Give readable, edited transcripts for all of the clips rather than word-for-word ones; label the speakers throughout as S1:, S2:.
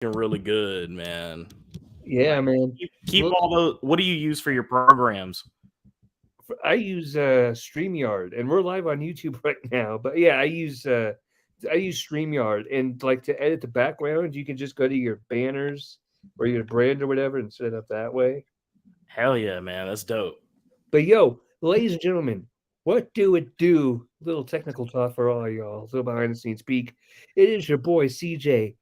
S1: really good, man.
S2: Yeah,
S1: Like
S2: man.
S1: keep
S2: Look,
S1: all those. What do you use for your programs?
S2: I use StreamYard, and we're live on YouTube right now. But yeah, I use StreamYard, and like to edit the background, you can just go to your banners or your brand or whatever and set it up that way.
S1: Hell yeah, man, that's dope.
S2: But yo, ladies and gentlemen, what do it do? Little technical talk for all y'all, little behind the scenes speak. It is your boy CJ,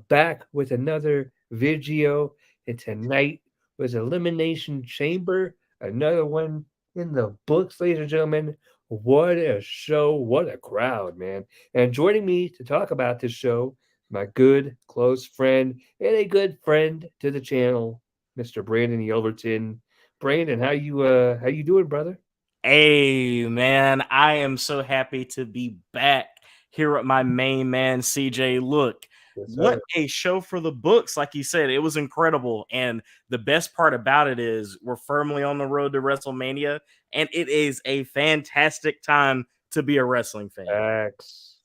S2: back with another video, and tonight was Elimination Chamber, another one in the books, ladies and gentlemen. What a show, what a crowd, man. And joining me to talk about this show, my good close friend and a good friend to the channel, Mr. Brandon Yelverton. Brandon, how you doing, brother?
S1: Hey, man, I am so happy to be back here with my main man, CJ. Look,
S2: Yes,
S1: what
S2: sir.
S1: a show for the books. Like you said, it was incredible. And the best part about it is we're firmly on the road to WrestleMania, and it is a fantastic time to be a wrestling fan.
S2: Facts.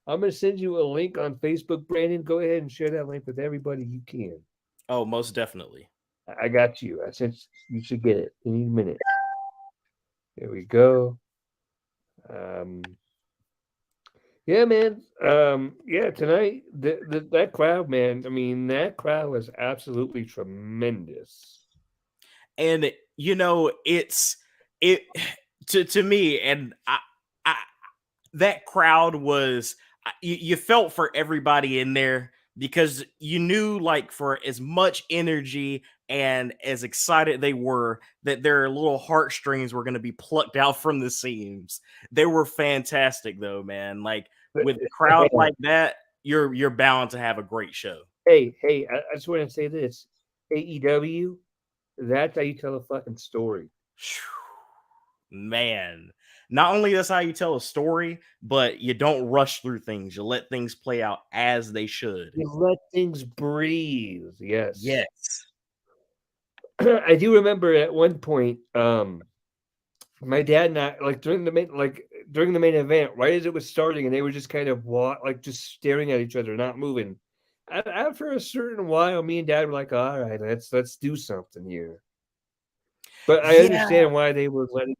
S2: I'm gonna send you a link on Facebook, Brandon. Go ahead and share that link with everybody you can.
S1: Oh, most definitely.
S2: I got you. I sent you should get it any minute. There we go. Um, yeah, man. Yeah, tonight that crowd, man. I mean, that crowd was absolutely tremendous.
S1: And it's it to me, and I that crowd was you felt for everybody in there because you knew, like, for as much energy and as excited they were, that their little heartstrings were going to be plucked out from the seams. They were fantastic though, man. Like,
S2: But
S1: with a crowd like that, you're bound to have a great show.
S2: hey, I just want to say this: AEW. That's how you tell a fucking story.
S1: Man, not only that's how you tell a story, but you don't rush through things. You let things play out as they should.
S2: You let things breathe. Yes.
S1: Yes.
S2: I do remember at one point, my dad and I, like during the main event, right as it was starting, and they were just kind of like just staring at each other, not moving. After a certain while, me and dad were like, "All right, let's do something here." But I
S1: Yeah.
S2: understand why they were letting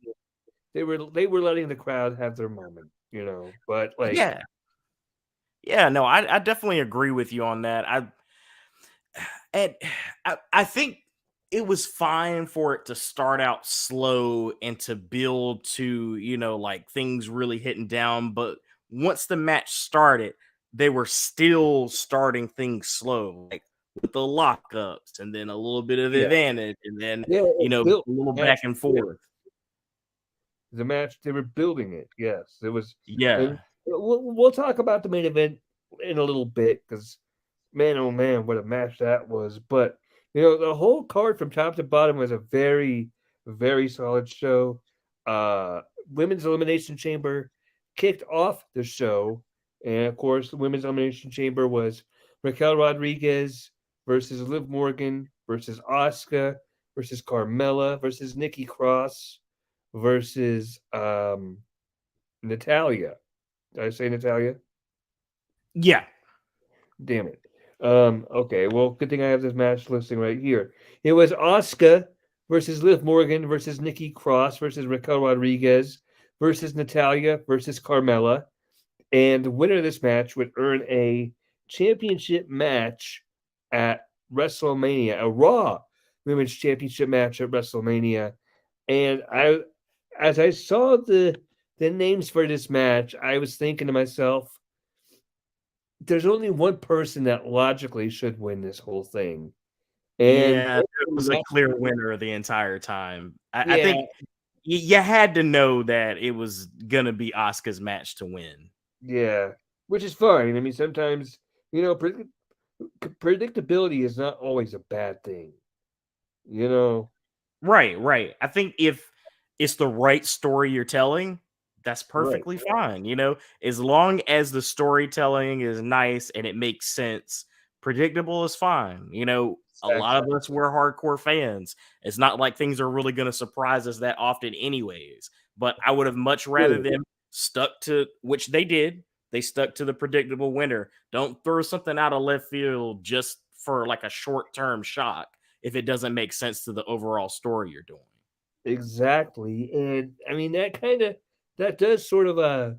S2: the crowd have their moment. But like,
S1: Yeah. Yeah. No, I definitely agree with you on that. And I think it was fine for it to start out slow and to build to, like, things really hitting down. But once the match started, they were still starting things slow, like with the lockups and then a little bit of
S2: yeah,
S1: advantage and then,
S2: yeah, it
S1: a
S2: built
S1: little
S2: the
S1: back
S2: match.
S1: and
S2: Yeah,
S1: forth.
S2: the match they were building it. Yes, it was, and
S1: Yeah.
S2: we'll talk about the main event in a little bit because man, oh man, what a match that was. But the whole card from top to bottom was a very, very solid show. Uh Women's Elimination Chamber kicked off the show. And of course, the Women's Elimination Chamber was Raquel Rodriguez versus Liv Morgan versus Asuka versus Carmella versus Nikki Cross versus Natalia. Did I say Natalia?
S1: Yeah.
S2: Damn it. Okay, well, good thing I have this match listing right here. It was Asuka versus Liv Morgan versus Nikki Cross versus Raquel Rodriguez versus Natalia versus Carmella. And the winner of this match would earn a championship match at WrestleMania, a Raw Women's Championship match at WrestleMania. And as I saw the names for this match, I was thinking to myself, there's only one person that logically should win this whole thing. And
S1: Yeah. There was a clear winner the entire time. I
S2: yeah,
S1: think you had to know that it was going to be Oscar's match to win.
S2: yeah, which is fine. I mean, sometimes you know predictability is not always a bad thing. You know,
S1: Right, right. I think if it's the right story you're telling, that's
S2: right?
S1: perfectly fine. As long as the storytelling is nice and it makes sense, predictable is fine. A lot
S2: Exactly.
S1: of us, we're hardcore fans. It's not like things are really going to surprise us that often, anyways. But I would have much rather
S2: True.
S1: them stuck to, which they did. They stuck to the predictable winner. Don't throw something out of left field just for like a short-term shock if it doesn't make sense to the overall story you're doing.
S2: Exactly, and I mean that does sort of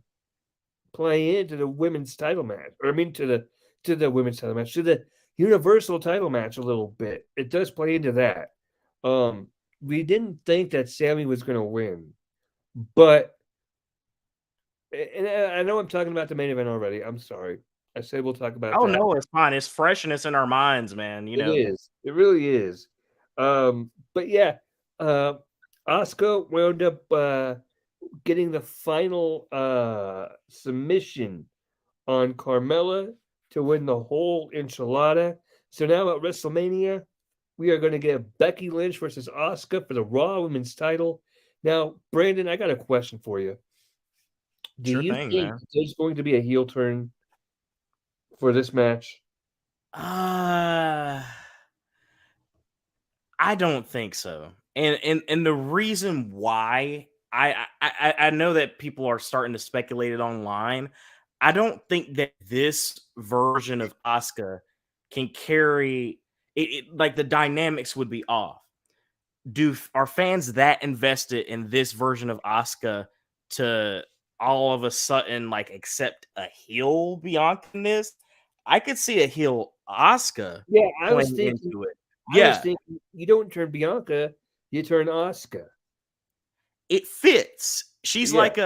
S2: play into the women's title match, or I mean to the women's title match, to the universal title match a little bit. It does play into that. Um, we didn't think that Sammy was going to win, but and I know I'm talking about the main event already. I'm sorry. I said we'll talk about
S1: Oh
S2: that.
S1: no, it's fine. It's freshness in our minds, man.
S2: It is. It really is. But yeah, uh, Asuka wound up getting the final submission on Carmella to win the whole enchilada. So now at WrestleMania, we are going to get Becky Lynch versus Asuka for the Raw Women's title. Now, Brandon, I got a question for you. Do
S1: Sure
S2: you
S1: thing,
S2: think
S1: man.
S2: there's going to be a heel turn for this match?
S1: Uh I don't think so. And the reason why I know that people are starting to speculate it online. I don't think that this version of Asuka can carry like the dynamics would be off. Are fans that invested in this version of Asuka to all of a sudden like accept a heel Bianca in this? I could see a heel Asuka
S2: Yeah,
S1: playing into it.
S2: I was
S1: Yeah,
S2: thinking you don't turn Bianca, you turn Asuka.
S1: it fits. She's
S2: Yeah,
S1: like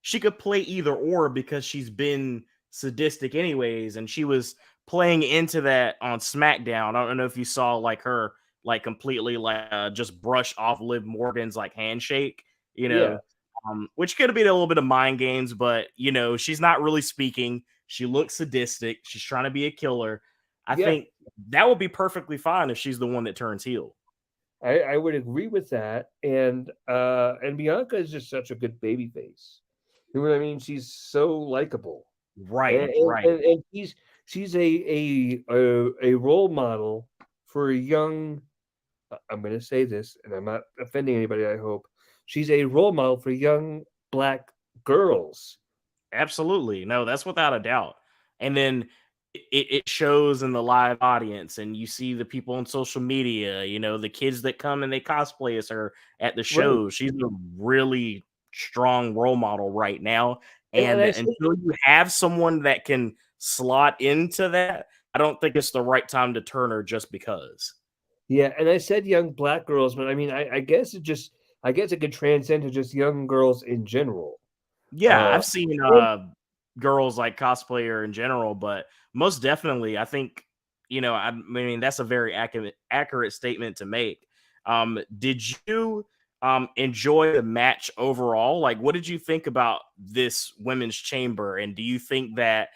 S1: she could play either or because she's been sadistic anyways, and she was playing into that on SmackDown. I don't know if you saw like her like completely like just brush off Liv Morgan's like handshake,
S2: yeah,
S1: which could have been a little bit of mind games, but she's not really speaking. She looks sadistic. She's trying to be a killer. I
S2: yeah.
S1: think that would be perfectly fine if she's the one that turns heel.
S2: I would agree with that. And Bianca is just such a good baby face. You know what I mean? She's so likable.
S1: Right,
S2: And she's a role model for a young I'm gonna say this, and I'm not offending anybody, I hope. She's a role model for young black girls.
S1: absolutely. No, that's without a doubt. And then it shows in the live audience, and you see the people on social media, the kids that come and they cosplay as her at the
S2: Right.
S1: shows. She's a really strong role model right now.
S2: And
S1: And
S2: I say
S1: until you have someone that can slot into that, I don't think it's the right time to turn her just because.
S2: yeah, and I said young black girls, but I mean I guess I guess it could transcend to just young girls in general.
S1: Yeah,
S2: Uh
S1: I've seen
S2: and
S1: girls like cosplayer in general, but most definitely, I think I mean that's a very accurate statement to make. Did you enjoy the match overall? Like, what did you think about this women's chamber, and do you think that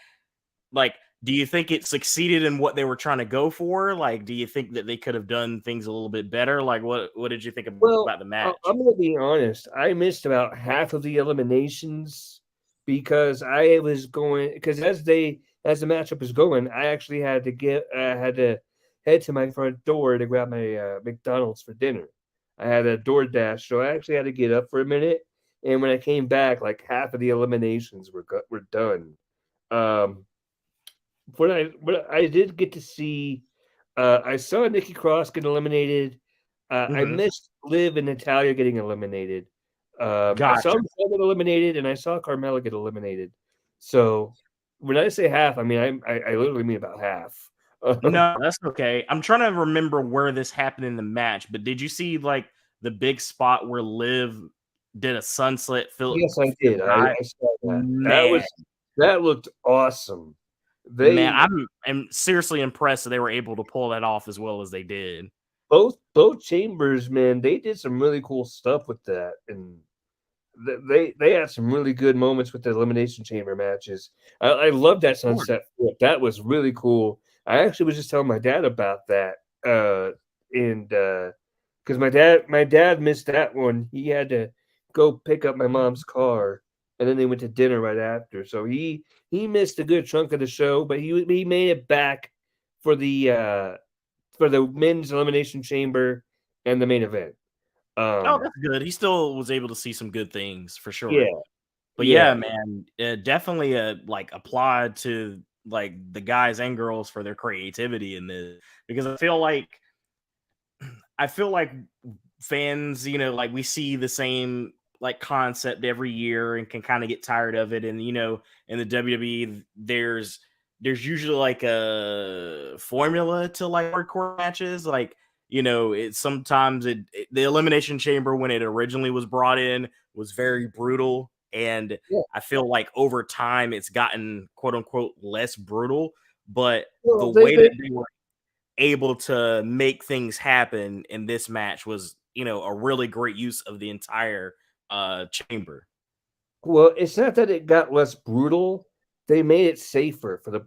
S1: like do you think it succeeded in what they were trying to go for? Like, do you think that they could have done things a little bit better? Like, what did you think
S2: well,
S1: about the match?
S2: I'm gonna be honest. I missed about half of the eliminations because I was going because as the matchup was going, I actually had to head to my front door to grab my McDonald's for dinner. I had a DoorDash, so I actually had to get up for a minute. And when I came back, like half of the eliminations were done. Um, what I did get to see, I saw Nikki Cross get eliminated. I
S1: Hmm.
S2: missed Liv and Natalia getting eliminated. I saw
S1: Gotcha.
S2: Michelle get eliminated, and I saw Carmella get eliminated. So when I say half, I mean I literally mean about half.
S1: No, that's okay. I'm trying to remember where this happened in the match, but did you see like the big spot where Liv did a sunset
S2: Yes, I
S1: flip
S2: did.
S1: drive?
S2: I saw that.
S1: Man,
S2: That looked awesome.
S1: man,
S2: They
S1: I'm seriously impressed that they were able to pull that off as well as they did.
S2: both chambers, man. They did some really cool stuff with that, and they had some really good moments with the elimination chamber matches. I love that
S1: Sure.
S2: sunset flip. That was really cool. I actually was just telling my dad about that, and because my dad missed that one. He had to go pick up my mom's car, and then they went to dinner right after. So he missed a good chunk of the show, but he made it back for the men's elimination chamber and the main event.
S1: Oh,
S2: Um,
S1: that's good. He still was able to see some good things for sure.
S2: yeah,
S1: But yeah,
S2: yeah.
S1: man, definitely like applied to like the guys and girls for their creativity in this, because I feel like fans, like we see the same like concept every year and can kind of get tired of it. And in the WWE, there's usually like a formula to like hardcore matches. Like it sometimes the Elimination Chamber when it originally was brought in was very brutal, and
S2: Yeah.
S1: I feel like over time it's gotten quote unquote less brutal. But the
S2: Well,
S1: way that they were able to make things happen in this match was, a really great use of the entire chamber.
S2: well, it's not that it got less brutal. They made it safer for the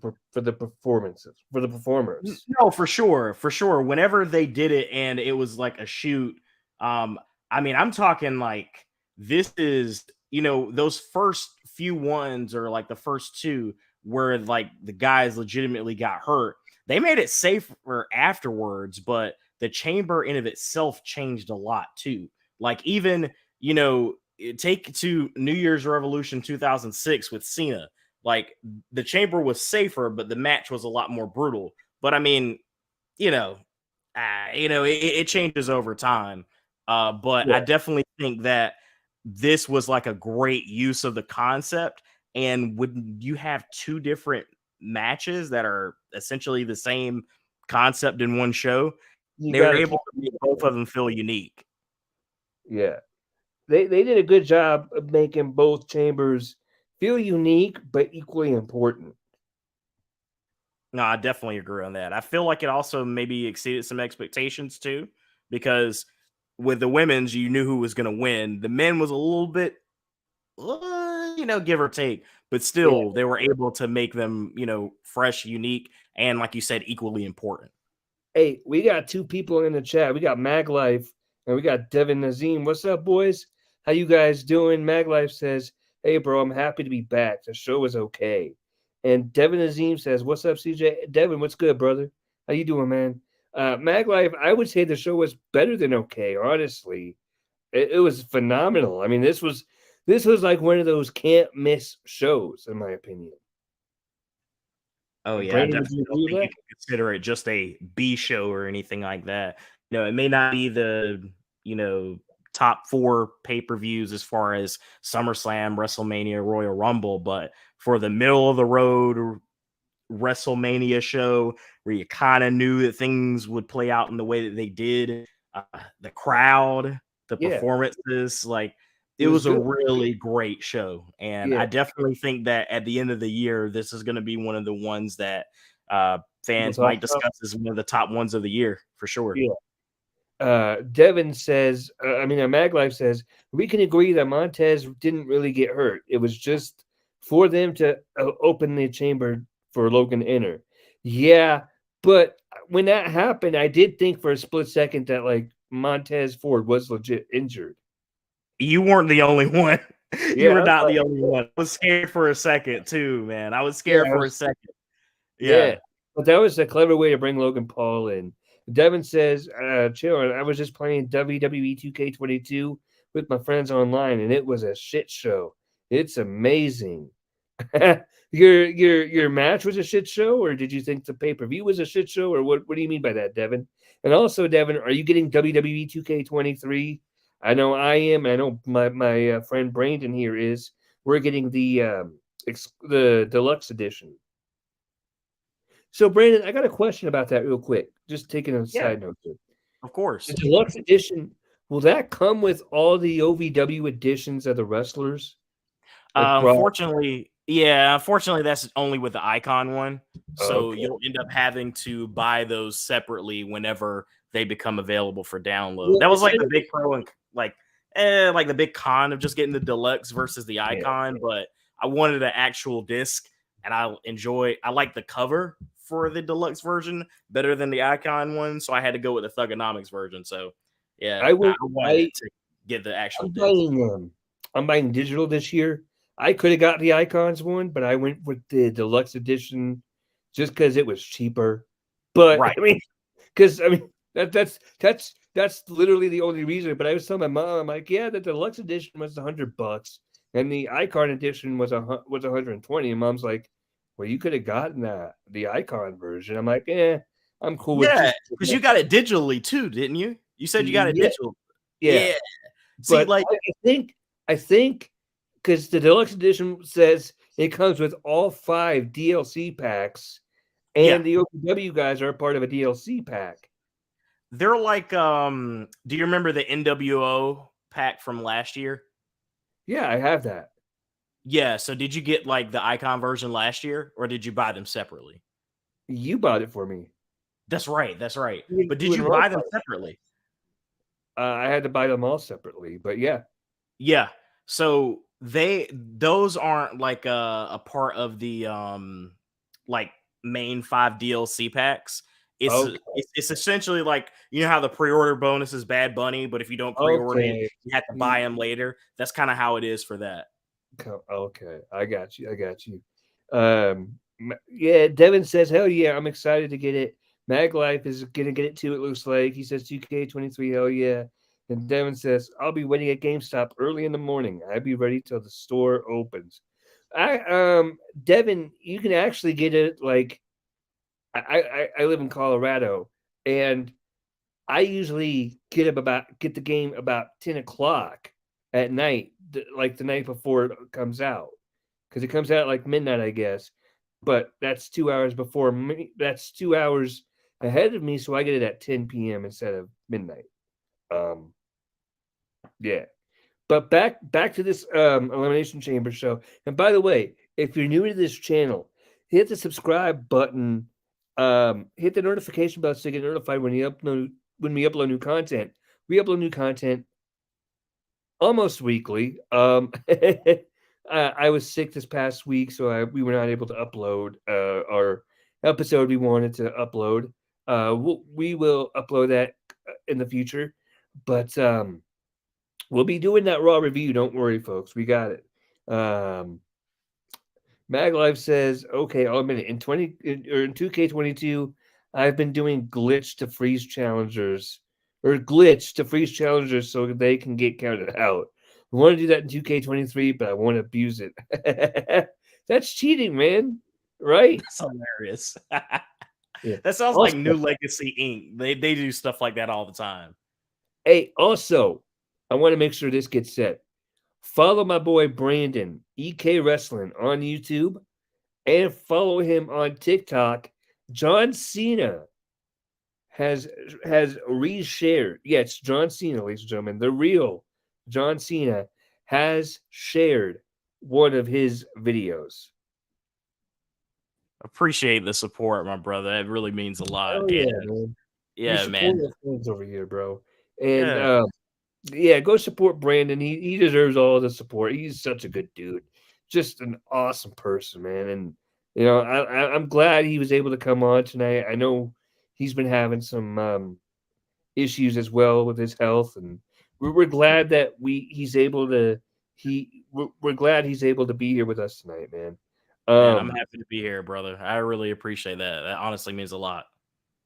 S2: performances for the performers.
S1: No, for sure, for sure. Whenever they did it and it was like a shoot, I mean, I'm talking like this is, those first few ones or like the first two where like the guys legitimately got hurt. They made it safer afterwards, but the chamber in of itself changed a lot too. Like even, take to New Year's Revolution 2006 with Cena. Like the chamber was safer, but the match was a lot more brutal. But I mean, you know, it changes over time. But I
S2: Yeah,
S1: definitely think that this was like a great use of the concept. And when you have two different matches that are essentially the same concept in one show,
S2: you
S1: they were
S2: got to
S1: able
S2: keep.
S1: to make both of them feel unique.
S2: Yeah, they did a good job of making both chambers feel unique but equally important.
S1: No, I definitely agree on that. I feel like it also maybe exceeded some expectations too, because with the women's, you knew who was going to win. The men was a little bit, give or take, but
S2: Yeah.
S1: still, they were able to make them, fresh, unique, and like you said, equally important.
S2: Hey, we got two people in the chat. We got Maglife and we got Devin Nazim. What's up, boys? How you guys doing? Maglife says, "Hey, bro, I'm happy to be back. The show was okay." And Devin Nazim says, "What's up, CJ? Devin, what's good, brother? How you doing, man?" Maglife, I would say the show was better than okay. Honestly, it was phenomenal. I mean, this was like one of those can't miss shows, in my opinion.
S1: Oh yeah, I
S2: Brandon, would you
S1: definitely don't
S2: agree with
S1: think you
S2: that?
S1: can consider it just a B show or anything like that. It may not be the, you know, top 4 pay-per-views as far as SummerSlam, WrestleMania, Royal Rumble, but for the middle of the road WrestleMania show where you kind of knew that things would play out in the way that they did. The crowd, the
S2: Yeah,
S1: performances, like
S2: it
S1: it
S2: was
S1: was a
S2: good.
S1: really great show. And
S2: Yeah,
S1: I definitely think that at the end of the year, this is going to be one of the ones that
S2: people
S1: fans
S2: talk
S1: might
S2: about.
S1: discuss as one of the top ones of the year for sure.
S2: Yeah. Devin says, Maglife says, we can agree that Montez didn't really get hurt. It was just for them to open the chamber for Logan Inner. Yeah, but when that happened, I did think for a split second that like Montez Ford was legit injured.
S1: You weren't the only one. You
S2: Yeah,
S1: were
S2: I was
S1: not
S2: like,
S1: the only one. I was scared for a second too, man. I was
S2: yeah,
S1: scared
S2: I
S1: for a
S2: was,
S1: second.
S2: yeah.
S1: Yeah.
S2: But that was a clever way to bring Logan Paul in. Devin says, chill. I was just playing WWE 2K22 with my friends online, and it was a shit show. It's amazing. Your match was a shit show, or did you think the pay-per-view was a shit show, or what do you mean by that, Devin? And also, Devin, are you getting WWE 2K23? I know I am, and I know my friend Brandon here is. We're getting the deluxe edition. So, Brandon, I got a question about that real quick. Just taking a
S1: Yeah,
S2: side note here.
S1: of
S2: The
S1: course.
S2: deluxe edition, will that come with all the OVW editions of the wrestlers? Like Brock?
S1: Unfortunately, that's only with the icon one. So
S2: Okay.
S1: you'll end up having to buy those separately whenever they become available for download.
S2: Well,
S1: That was
S2: it's
S1: like
S2: gonna
S1: the
S2: be,
S1: big pro and like the big con of just getting the deluxe versus the
S2: yeah.
S1: icon. But I wanted an actual disc, and I like the cover for the deluxe version better than the icon one. So I had to go with the Thugonomics version. So yeah,
S2: I
S1: I
S2: went.
S1: wanted to get the actual
S2: I'm
S1: disc.
S2: buying I'm buying digital this year. I could have got the icons one, but I went with the deluxe edition just because it was cheaper. But
S1: Right.
S2: because that's literally the only reason. But I was telling my mom, I'm like, yeah, the deluxe edition was $100, and the icon edition was 120. And mom's like, well, you could have gotten the icon version. I'm like, I'm cool with
S1: Yeah,
S2: just
S1: because you got it digitally too, didn't you? You said you got it
S2: yeah,
S1: digital.
S2: yeah.
S1: Yeah. See,
S2: But
S1: like,
S2: I think because the deluxe edition says it comes with all 5 DLC packs,
S1: yeah,
S2: and the OPW guys are a part of a DLC pack.
S1: they're like, do you remember the NWO pack from last year?
S2: Yeah, I have that.
S1: Yeah. So did you get like the icon version last year, or did you buy them separately?
S2: You bought it for me.
S1: That's right. That's right. But
S2: You
S1: did
S2: and
S1: you
S2: Rose
S1: buy them
S2: bought it.
S1: separately?
S2: I had to buy them all separately, but yeah.
S1: Yeah. So those aren't like a part of the like main 5 DLC packs.
S2: Okay,
S1: It's essentially like, you know how the pre-order bonus is Bad Bunny, but if you don't pre-order it,
S2: okay.
S1: you have to buy them later. That's kind of how it is for that.
S2: Okay, I got you. I got you. Yeah, Devin says, "Hell yeah, I'm excited to get it." Mag Life is gonna get it too. It looks like he says 2K23. Hell yeah! And Devin says, "I'll be waiting at GameStop early in the morning. I'll be ready till the store opens." Devin, you can actually get it. Like I live in Colorado, and I usually get the game about 10 o'clock at night, like the night before it comes out, because it comes out at like midnight, I guess. But that's 2 hours before me. That's 2 hours ahead of me, so I get it at 10 p.m. instead of midnight. Um, yeah. But back to this Elimination Chamber show. And by the way, if you're new to this channel, hit the subscribe button, hit the notification bell so you get notified when we upload new content. We upload new content almost weekly. I was sick this past week, so we were not able to upload our episode we wanted to upload. We will upload that in the future, but we'll be doing that raw review. Don't worry, folks. We got it. Maglife says, "Okay, I'll admit it. In 2K22, I've been doing glitch to freeze challengers so they can get counted out. I want to do that in 2K23, but I won't abuse it. That's cheating, man. Right?
S1: That's hilarious.
S2: Yeah.
S1: That sounds like
S2: Also,
S1: New Legacy Inc. They do stuff like that all the time.
S2: hey, also, I want to make sure this gets said. Follow my boy Brandon, EK Wrestling, on YouTube, and follow him on TikTok. John Cena has reshared. Yeah, it's John Cena, ladies and gentlemen. The real John Cena has shared one of his videos.
S1: Appreciate the support, my brother. It really means a lot.
S2: Oh
S1: And
S2: yeah, man. We
S1: yeah,
S2: support
S1: man.
S2: our friends over here, bro. And
S1: Yeah.
S2: yeah, go support Brandon. He deserves all the support. He's such a good dude. Just an awesome person, man. And I'm glad he was able to come on tonight. I know he's been having some issues as well with his health, and we're glad that we're glad he's able to be here with us tonight, man.
S1: Man, I'm
S2: Um,
S1: happy to be here, brother. I really appreciate that. That honestly means a lot.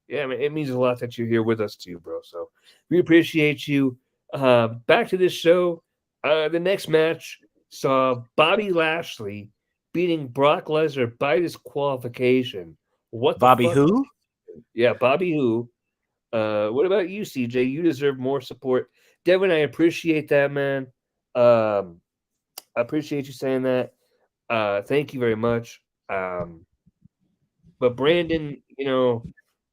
S2: yeah, man, it means a lot that you're here with us too, bro. So we appreciate you. Back to this show. The next match saw Bobby Lashley beating Brock Lesnar by disqualification. What the
S1: Bobby
S2: fuck?
S1: who?
S2: Yeah, Bobby who? What about you, CJ? You deserve more support. Devin, I appreciate that, man. Um, I appreciate you saying that. Thank you very much. But Brandon,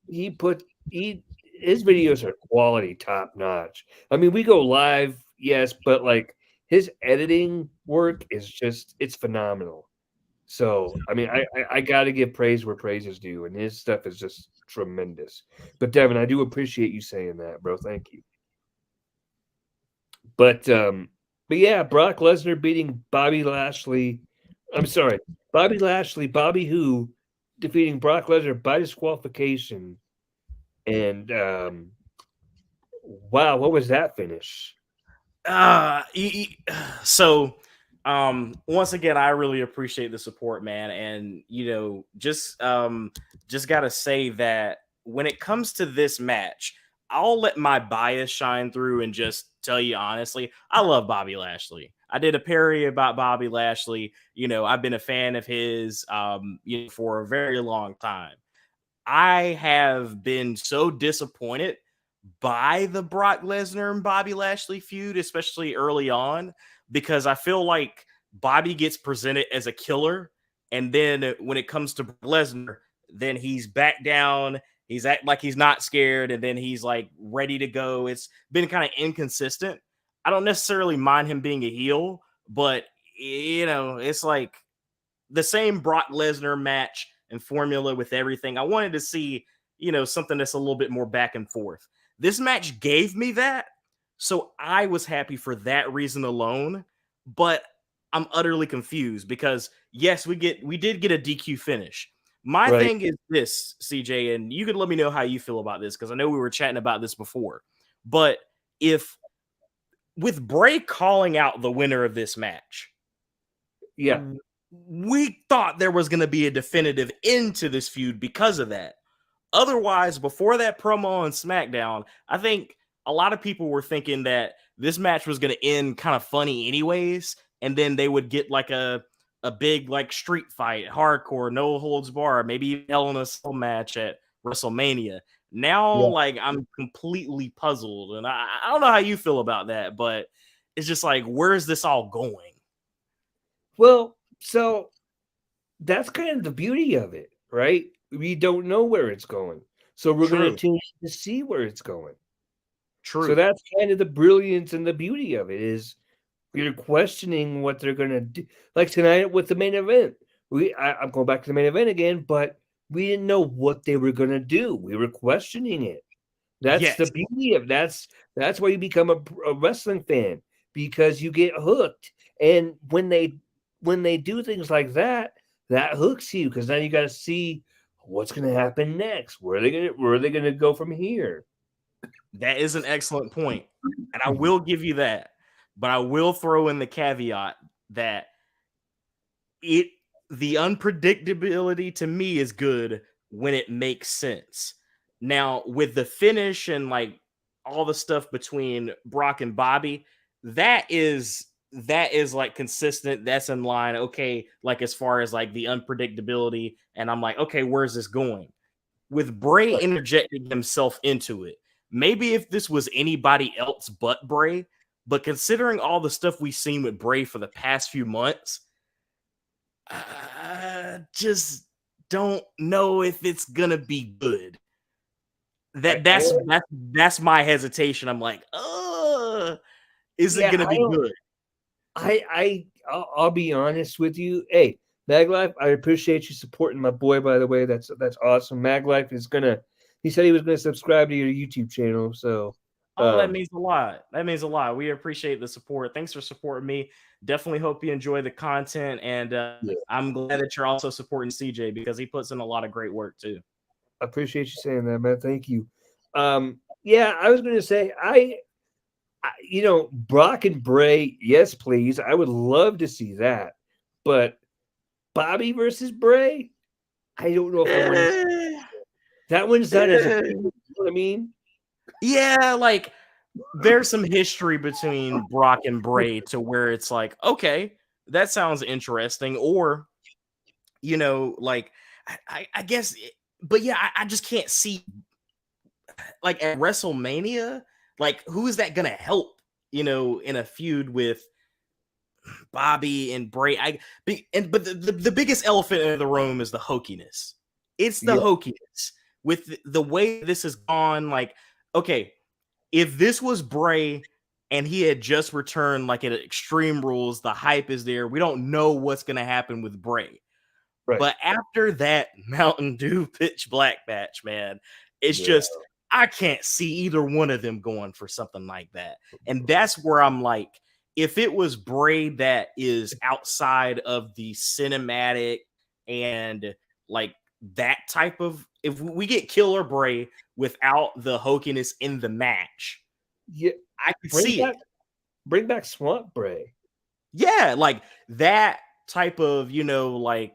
S2: he put he his videos are quality, top notch. I mean, we go live, yes, but like his editing work is it's phenomenal. So I mean, I got to give praise where praise is due, and his stuff is just tremendous. But Devin, I do appreciate you saying that, bro. Thank you. But but yeah, Brock Lesnar beating Bobby Lashley. I'm sorry, Bobby Lashley, Bobby who defeating Brock Lesnar by disqualification. And wow, what was that finish?
S1: So once again, I really appreciate the support, man. And just gotta say that when it comes to this match, I'll let my bias shine through and just tell you honestly, I love Bobby Lashley. I did a parody about Bobby Lashley. You know, I've been a fan of his for a very long time. I have been so disappointed by the Brock Lesnar and Bobby Lashley feud, especially early on, because I feel like Bobby gets presented as a killer, and then when it comes to Lesnar, then he's back down. He's act like he's not scared, and then he's like ready to go. It's been kind of inconsistent. I don't necessarily mind him being a heel, but it's like the same Brock Lesnar match and formula with everything. I wanted to see, something that's a little bit more back and forth. This match gave me that. So I was happy for that reason alone, but I'm utterly confused because yes, we did get a DQ finish. My
S2: Right.
S1: thing is this, CJ, and you can let me know how you feel about this because I know we were chatting about this before. But if with Bray calling out the winner of this match,
S2: Yeah.
S1: we thought there was going to be a definitive end to this feud because of that. Otherwise, before that promo on SmackDown, I think a lot of people were thinking that this match was going to end kind of funny anyways, and then they would get like a big like street fight, hardcore, no holds bar, maybe even Hell in a Cell match at WrestleMania. Now,
S2: Yeah.
S1: like I'm completely puzzled, and I don't know how you feel about that, but it's just like, where's this all going?
S2: Well, so that's kind of the beauty of it, right? We don't know where it's going. So we're going to
S1: True,
S2: tune in to see where it's going. So
S1: true.
S2: that's kind of the brilliance and the beauty of it is you're questioning what they're going to do. Like tonight with the main event, I'm going back to the main event again, but we didn't know what they were going to do. We were questioning it. That's
S1: Yes,
S2: the beauty of that's why you become a wrestling fan because you get hooked. And when they do things like that, that hooks you because now you got to see what's going to happen next. Where are they going to go from here?
S1: that is an excellent point, and I will give you that. But I will throw in the caveat that it the unpredictability to me is good when it makes sense. Now, with the finish and like all the stuff between Brock and Bobby, that is like consistent. That's in line. Okay, like as far as like the unpredictability, and I'm like, okay, where's this going? With Bray interjecting himself into it, maybe if this was anybody else but Bray, but considering all the stuff we've seen with Bray for the past few months, I just don't know if it's gonna be good.
S2: I,
S1: That
S2: I
S1: that's my hesitation. I'm like, is it
S2: yeah,
S1: gonna be good?
S2: I'll be honest with you. Hey, Maglife, I appreciate you supporting my boy. By the way, that's awesome. Maglife is gonna. He said he was gonna subscribe to your YouTube channel. So,
S1: Oh, that means a lot. That means a lot. We appreciate the support. Thanks for supporting me. Definitely hope you enjoy the content, and
S2: yeah,
S1: I'm glad that you're also supporting CJ because he puts in a lot of great work too.
S2: I appreciate you saying that, man. Thank you. Yeah, I was gonna say Brock and Bray. Yes, please. I would love to see that, but Bobby versus Bray. I don't know if I want to. That one's not as a. You know what I mean?
S1: Yeah, like there's some history between Brock and Bray to where it's like, okay, that sounds interesting. Or, like I guess, but yeah, I just can't see like at WrestleMania, like who is that gonna help, in a feud with Bobby and Bray? But the biggest elephant in the room is the hokiness. It's the
S2: Yeah,
S1: hokiness with the way this has gone. Like, okay, if this was Bray and he had just returned like at Extreme Rules, the hype is there. We don't know what's going to happen with Bray.
S2: right.
S1: But after that Mountain Dew pitch black match, man, it's
S2: Yeah,
S1: just, I can't see either one of them going for something like that. And that's where I'm like, if it was Bray that is outside of the cinematic and like that type of, if we get Killer Bray without the hokiness in the match,
S2: yeah.
S1: I could
S2: Bring
S1: see
S2: back,
S1: it.
S2: bring back Swamp Bray.
S1: Yeah, like that type of, like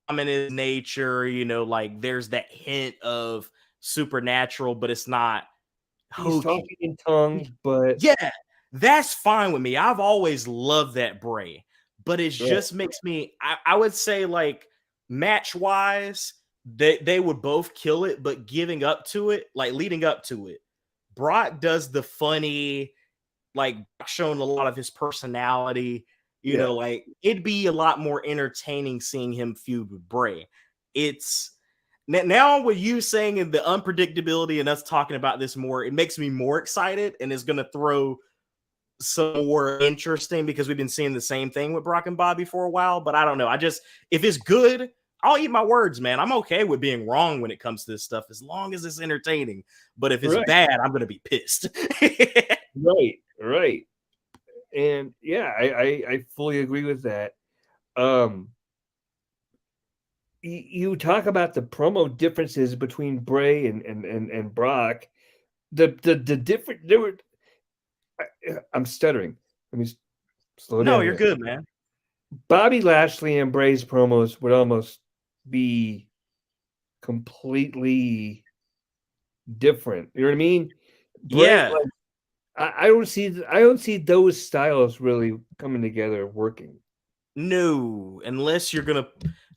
S1: ominous nature, like there's that hint of supernatural, but it's not
S2: He's
S1: hokey.
S2: talking in tongues, but
S1: Yeah, that's fine with me. I've always loved that Bray, but it
S2: right,
S1: just makes me. I would say like match wise, they would both kill it, but giving up to it, like leading up to it, Brock does the funny, like showing a lot of his personality.
S2: yeah,
S1: Like it'd be a lot more entertaining seeing him feud with Bray. It's now with you saying and the unpredictability and us talking about this more, it makes me more excited and is going to throw some more interesting because we've been seeing the same thing with Brock and Bobby for a while. But I don't know. If it's good, I'll eat my words, man. I'm okay with being wrong when it comes to this stuff as long as it's entertaining. But if it's
S2: right,
S1: bad, I'm going to be pissed.
S2: right. And yeah, I fully agree with that. Um, you talk about the promo differences between Bray and Brock. The different there were. I'm stuttering. Let me slow
S1: No,
S2: down
S1: you're
S2: here.
S1: good, man.
S2: Bobby Lashley and Bray's promos would almost be completely different. You know what I mean? Bray,
S1: Yeah.
S2: like, I don't see those styles really coming together working.
S1: No, unless you're gonna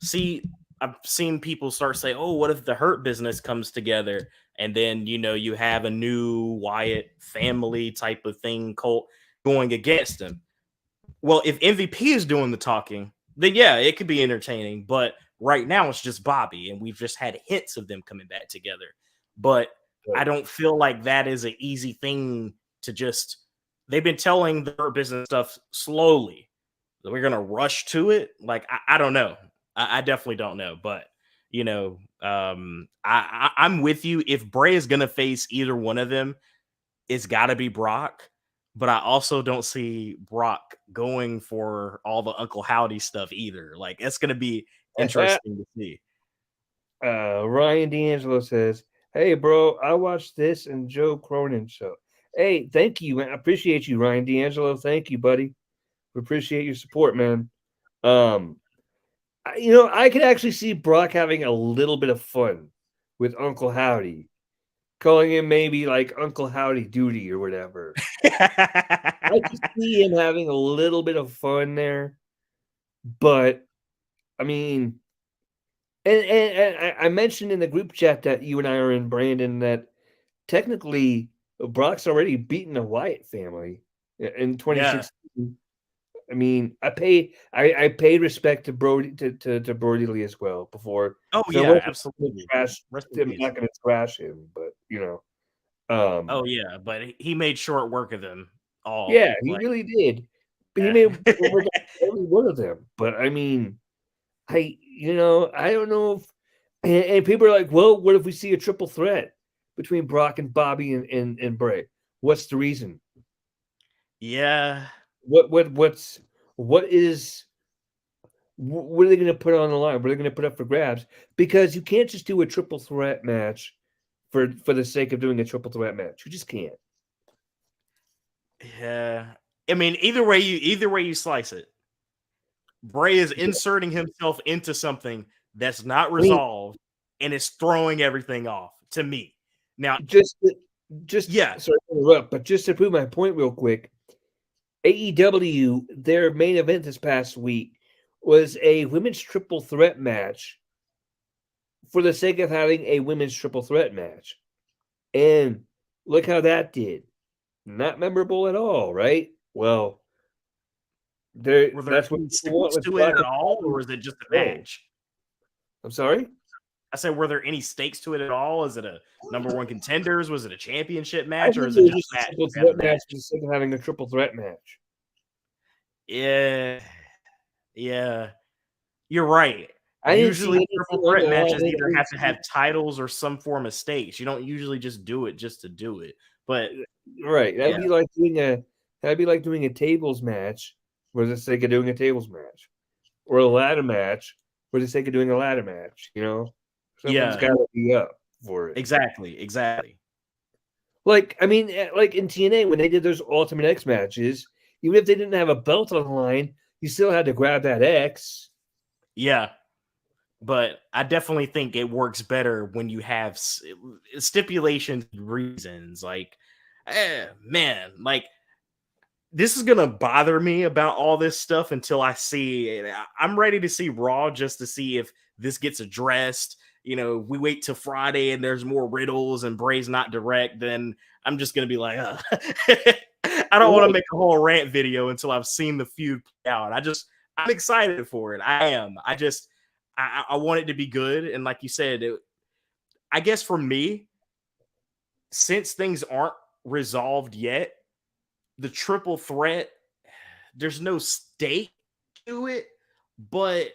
S1: see. I've seen people start saying, "Oh, what if the Hurt Business comes together?" And then you have a new Wyatt family type of thing, Colt going against him. Well, if MVP is doing the talking, then yeah, it could be entertaining. But right now, it's just Bobby, and we've just had hints of them coming back together. But I
S2: Right.
S1: don't feel like that is an easy thing to just. They've been telling the Hurt Business stuff slowly, we're gonna rush to it. Like I don't know. I definitely don't know. But I'm with you. If Bray is gonna face either one of them, it's got to be Brock. But I also don't see Brock going for all the Uncle Howdy stuff either. Like it's gonna be interesting to see.
S2: Ryan D'Angelo says, "Hey, bro, I watched this and Joe Cronin show. Hey, thank you, man. I appreciate you, Ryan D'Angelo. Thank you, buddy. We appreciate your support, man. Um, I could actually see Brock having a little bit of fun with Uncle Howdy, calling him maybe like Uncle Howdy Doody or whatever. I could see him having a little bit of fun there, but I mean, and I mentioned in the group chat that you and I are in, Brandon, that technically Brock's already beaten the Wyatt family in
S1: Yeah.
S2: 2016. I mean, I paid respect to Brody to Brody Lee as well before.
S1: Oh
S2: So I
S1: yeah,
S2: wasn't gonna
S1: absolutely.
S2: trash.
S1: Rest in
S2: I'm
S1: peace.
S2: not going to trash him, but
S1: Oh yeah, but he made short work of them all.
S2: yeah, he
S1: Like
S2: really did. But he
S1: yeah.
S2: made work out every one of them. But I mean, I don't know if, and people are like, well, what if we see a triple threat between Brock and Bobby and Bray? What's the reason?
S1: Yeah.
S2: What's what is what are they going to put on the line? What are they going to put up for grabs? Because you can't just do a triple threat match for the sake of doing a triple threat match. You just can't.
S1: Yeah. I mean, either way you slice it, Bray is inserting himself into something that's not
S2: I mean,
S1: resolved and is throwing everything off to me. Now,
S2: just just
S1: yeah,
S2: sorry to interrupt, but just to prove my point real quick, AEW, their main event this past week was a women's triple threat match for the sake of having a women's triple threat match. And look how that did. Not memorable at all, right? Well,
S1: were there
S2: that's what
S1: any
S2: people want
S1: stakes
S2: with
S1: to it
S2: Brock
S1: at
S2: and
S1: all,
S2: Bobby.
S1: or is it just a
S2: Oh,
S1: match?
S2: I'm sorry?
S1: I said, were there any stakes to it at all? Is it a number one contenders? Was it a championship
S2: I
S1: match, or
S2: think
S1: is
S2: it
S1: it
S2: was
S1: just
S2: just a
S1: match
S2: triple
S1: to have a
S2: threat match
S1: match?
S2: for the sake of having a triple threat match.
S1: Yeah, yeah, you're right.
S2: I didn't see
S1: Usually,
S2: anything
S1: triple
S2: on the
S1: threat
S2: line.
S1: matches
S2: I
S1: either
S2: didn't
S1: have to have
S2: see
S1: titles or some form of stakes. You don't usually just do it just to do it. But
S2: right.
S1: yeah,
S2: That'd be like doing a tables match for the sake of doing a tables match. Or a ladder match for the sake of doing a ladder match, Something's
S1: yeah,
S2: gotta be up for it.
S1: exactly.
S2: Like, I mean, like in TNA when they did those Ultimate X matches, even if they didn't have a belt on the line, you still had to grab that X.
S1: Yeah, but I definitely think it works better when you have stipulations, reasons. Like, man, like this is gonna bother me about all this stuff until I see it. I'm ready to see Raw just to see if this gets addressed. We wait till Friday and there's more riddles and Bray's not direct, then I'm just gonna be like, I don't want to
S2: Right.
S1: make a whole rant video until I've seen the feud play out. I'm excited for it. I am. I want it to be good. And like you said, I guess for me, since things aren't resolved yet, the triple threat, there's no stake to it. But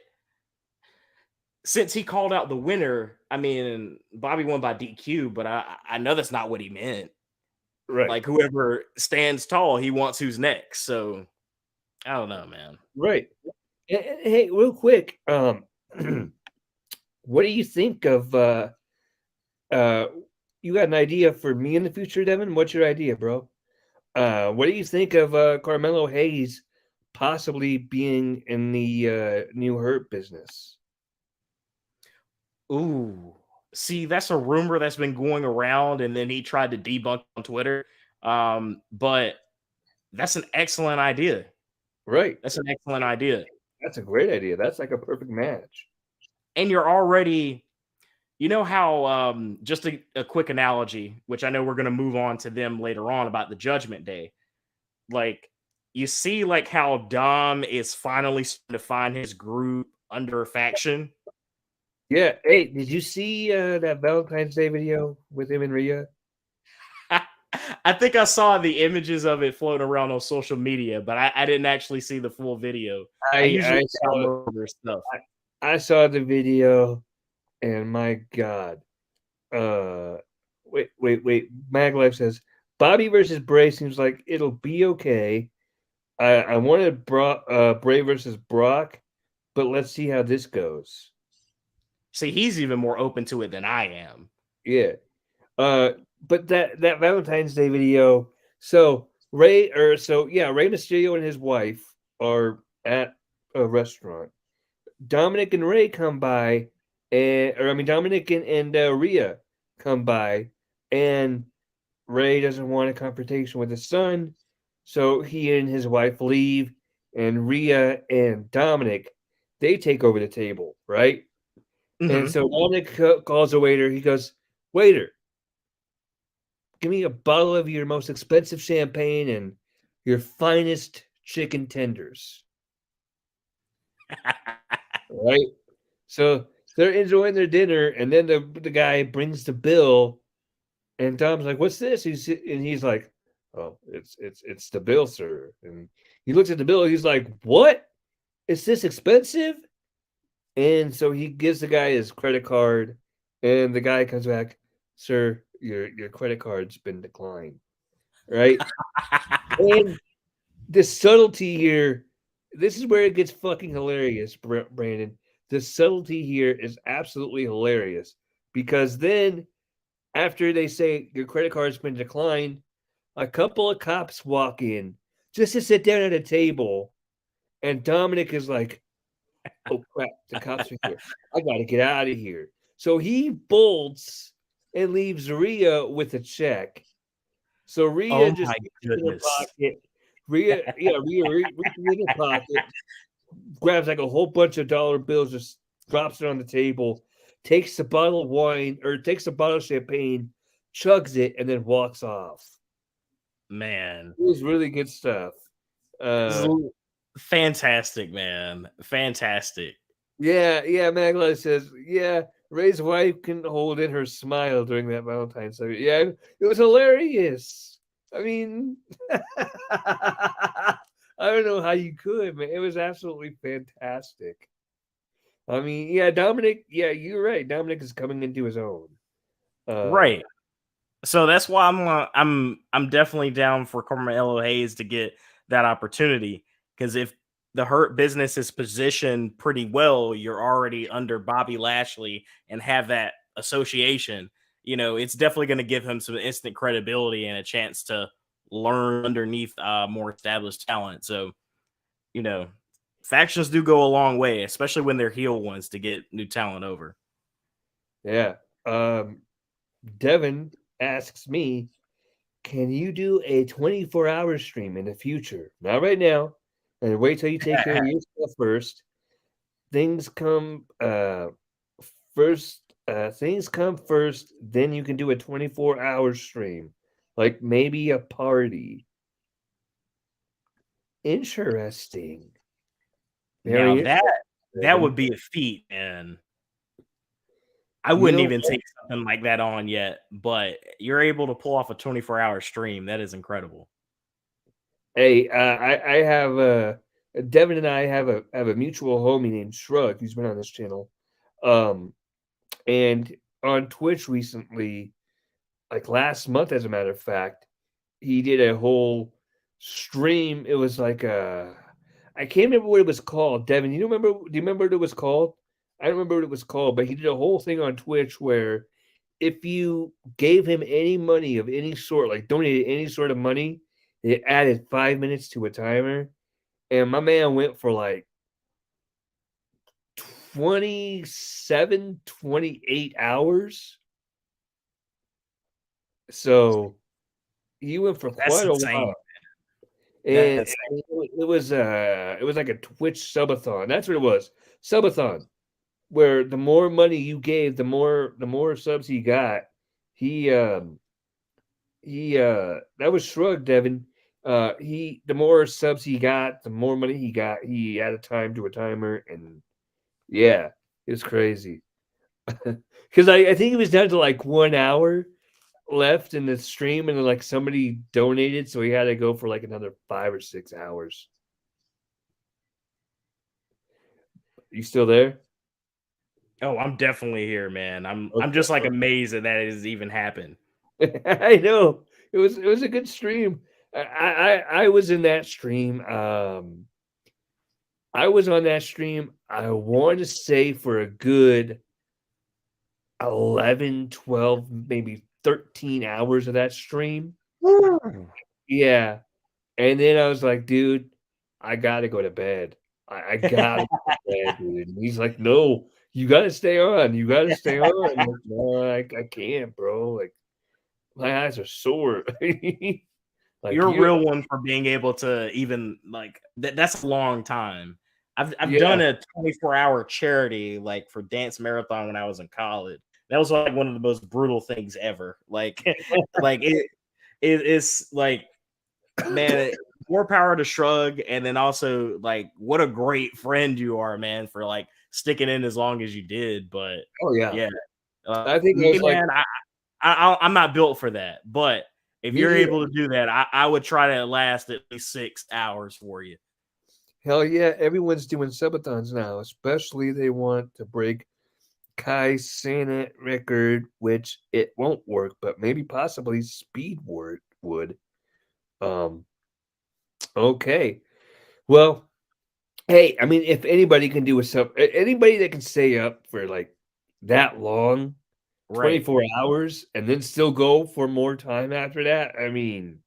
S1: since he called out the winner, I mean, Bobby won by DQ, but I know that's not what he meant.
S2: Right.
S1: Like whoever stands tall, he wants who's next. So I don't know, man.
S2: Right. Hey, real quick, what do you think of you got an idea for me in the future, Devin? What's your idea, bro? What do you think of Carmelo Hayes possibly being in the new Hurt business?
S1: Ooh. See, that's a rumor that's been going around, and then he tried to debunk on Twitter. But that's an excellent idea.
S2: Right.
S1: That's an excellent idea.
S2: That's a great idea. That's like a perfect match.
S1: And you're already, how just a quick analogy, which I know we're gonna move on to them later on about the Judgment Day. Like, you see like how Dom is finally starting to find his group under a faction.
S2: Yeah. Hey, did you see that Valentine's Day video with him and Rhea?
S1: I think I saw the images of it floating around on social media, but I didn't actually see the full video. I usually download their stuff.
S2: I saw the video, and my God. Wait. Maglife says Bobby versus Bray seems like it'll be okay. I wanted Bray versus Brock, but let's see how this goes.
S1: See, he's even more open to it than I am.
S2: Yeah. But that Valentine's Day video. So Ray Mysterio and his wife are at a restaurant. Dominic and Ray come by, Dominic and Rhea come by, and Ray doesn't want a confrontation with his son, so he and his wife leave, and Rhea and Dominic, they take over the table, right?
S1: Mm-hmm.
S2: And so Dominic calls a waiter. He goes, "Waiter, give me a bottle of your most expensive champagne and your finest chicken tenders." Right? So they're enjoying their dinner, and then the guy brings the bill, and Tom's like, "What's this?" He's like, "Oh, it's the bill, sir." And he looks at the bill. He's like, "What? Is this expensive?" And so he gives the guy his credit card, and the guy comes back, "Sir, your credit card's been declined." Right? And the subtlety here, this is where it gets fucking hilarious, Brandon. The subtlety here is absolutely hilarious because then after they say your credit card's been declined, a couple of cops walk in just to sit down at a table, and Dominic is like, "Oh crap, the cops are here. I gotta get out of here." So he bolts and leaves Rhea with a check. So Rhea
S1: Oh
S2: just
S1: my goodness.
S2: Rhea reaches in her pocket, grabs like a whole bunch of dollar bills, just drops it on the table, takes a bottle of wine or takes a bottle of champagne, chugs it, and then walks off.
S1: Man.
S2: It was really good stuff.
S1: Fantastic, man. Fantastic.
S2: Yeah, Magla says, yeah, Ray's wife couldn't hold in her smile during that Valentine's Day. Yeah, it was hilarious. I mean, I don't know how you could, man. It was absolutely fantastic. I mean, yeah, Dominic. Yeah, you're right. Dominic is coming into his own.
S1: Right. So that's why I'm definitely down for Carmelo Hayes to get that opportunity, because if the Hurt business is positioned pretty well, you're already under Bobby Lashley and have that association. It's definitely going to give him some instant credibility and a chance to learn underneath more established talent. So, Factions do go a long way, especially when they're heel ones, to get new talent over.
S2: Yeah. Devin asks me, can you do a 24-hour stream in the future? Not right now. And wait till you take care of your stuff first. Things come first. Things come first. Then you can do a 24-hour stream, like maybe a party. Interesting.
S1: Now
S2: Very
S1: that
S2: interesting.
S1: would be a feat, and I
S2: You
S1: wouldn't
S2: know,
S1: even take something like that on yet. But you're able to pull off a 24-hour stream. That is incredible.
S2: hey, I have Devin and I have a mutual homie named Shrug who's been on this channel, um, and on Twitch recently, like last month, as a matter of fact, he did a whole stream. It was like I can't remember what it was called. Devin, you remember? Do you remember what it was called? I don't remember what it was called, but he did a whole thing on Twitch where if you gave him any money of any sort, like donated any sort of money, it added 5 minutes to a timer. And my man went for like 27, 28 hours. So he went for
S1: That's
S2: quite a
S1: insane.
S2: while. And
S1: That's
S2: it was like a Twitch subathon. That's what it was. Subathon. Where the more money you gave, the more subs he got. He that was Shrug, Devin. The more subs he got, the more money he got. He added time to a timer, and yeah, it was crazy. Because I think it was down to like 1 hour left in the stream, and then like somebody donated, so he had to go for like another 5 or 6 hours. You still there?
S1: Oh, I'm definitely here, man. I'm
S2: Okay.
S1: just like amazed that has even happened.
S2: I know it was a good stream. I was in that stream. I was on that stream. I want to say for a good 11, 12, maybe 13 hours of that stream. Yeah. And then I was like, dude, I gotta go to bed. I gotta go to bed, dude. And he's like, no, you gotta stay on. You gotta stay on. I'm like, no, I can't, bro. Like, my eyes are sore. Like,
S1: You're a
S2: you,
S1: real one for being able to even like that's a long time. I've
S2: yeah,
S1: done a 24-hour charity like for dance marathon when I was in college. That was like one of the most brutal things ever. Like like it is like, man, more power to Shrug, and then also like what a great friend you are, man, for like sticking in as long as you did. But
S2: oh yeah.
S1: yeah,
S2: I think I
S1: me,
S2: was like,
S1: man, I'm not built for that. But if
S2: me
S1: you're
S2: either.
S1: able to do that, I would try to last at least 6 hours for you.
S2: Hell yeah, everyone's doing subathons now, especially they want to break Kai's Senate record, which it won't work, but maybe possibly Speed would. Um, okay. Well, hey, I mean, if anybody can do anybody that can stay up for like that long,
S1: Right.
S2: 24 hours, and then still go for more time after that, I mean,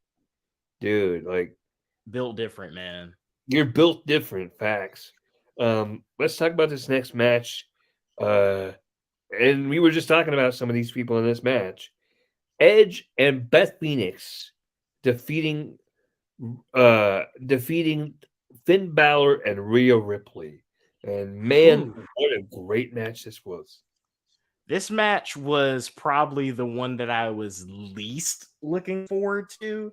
S2: dude, like
S1: Built different, man.
S2: you're built different, facts. Let's talk about this next match. Uh, and we were just talking about some of these people in this match. Edge and Beth Phoenix defeating defeating Finn Balor and Rhea Ripley. And man,
S1: Ooh.
S2: what a great match this was.
S1: This match was probably the one that I was least looking forward to,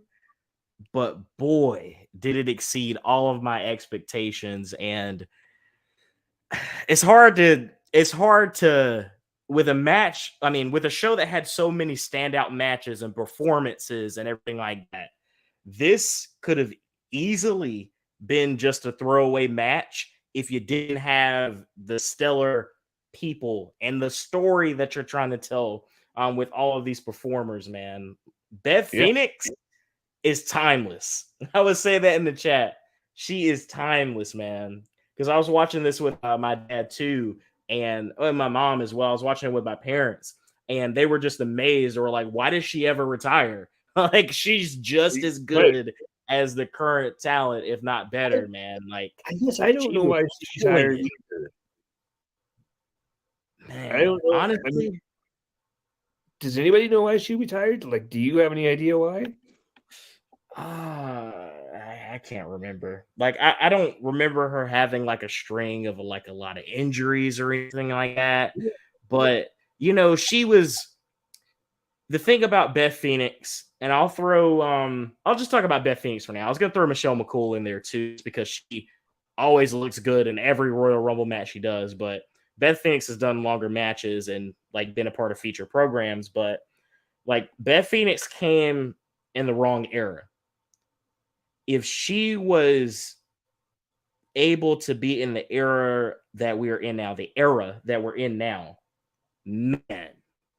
S1: but boy, did it exceed all of my expectations. And it's hard to with a match, I mean, with a show that had so many standout matches and performances and everything like that. This could have easily been just a throwaway match if you didn't have the stellar people and the story that you're trying to tell with all of these performers, man. Beth
S2: Yeah.
S1: Phoenix is timeless. I would say that in the chat. She is timeless, man. Because I was watching this with my dad too, and my mom as well. I was watching it with my parents, and they were just amazed. They were like, "Why does she ever retire? Like she's just as
S2: Right.
S1: good as the current talent, if not better, man. Like
S2: I guess I don't
S1: she
S2: know
S1: was
S2: why she
S1: killing
S2: retired
S1: it,
S2: either. I
S1: man.
S2: don't know. I mean,
S1: Honestly,
S2: does anybody know why she retired? Like, do you have any idea why?
S1: I can't remember. Like I don't remember her having like a string of like a lot of injuries or anything like that. But she was the thing about Beth Phoenix, and I'll just talk about Beth Phoenix for now. I was gonna throw Michelle McCool in there too, because she always looks good in every Royal Rumble match she does. But Beth Phoenix has done longer matches and like been a part of feature programs, but like Beth Phoenix came in the wrong era. If she was able to be in the era that we're in now, the era that we're in now, man,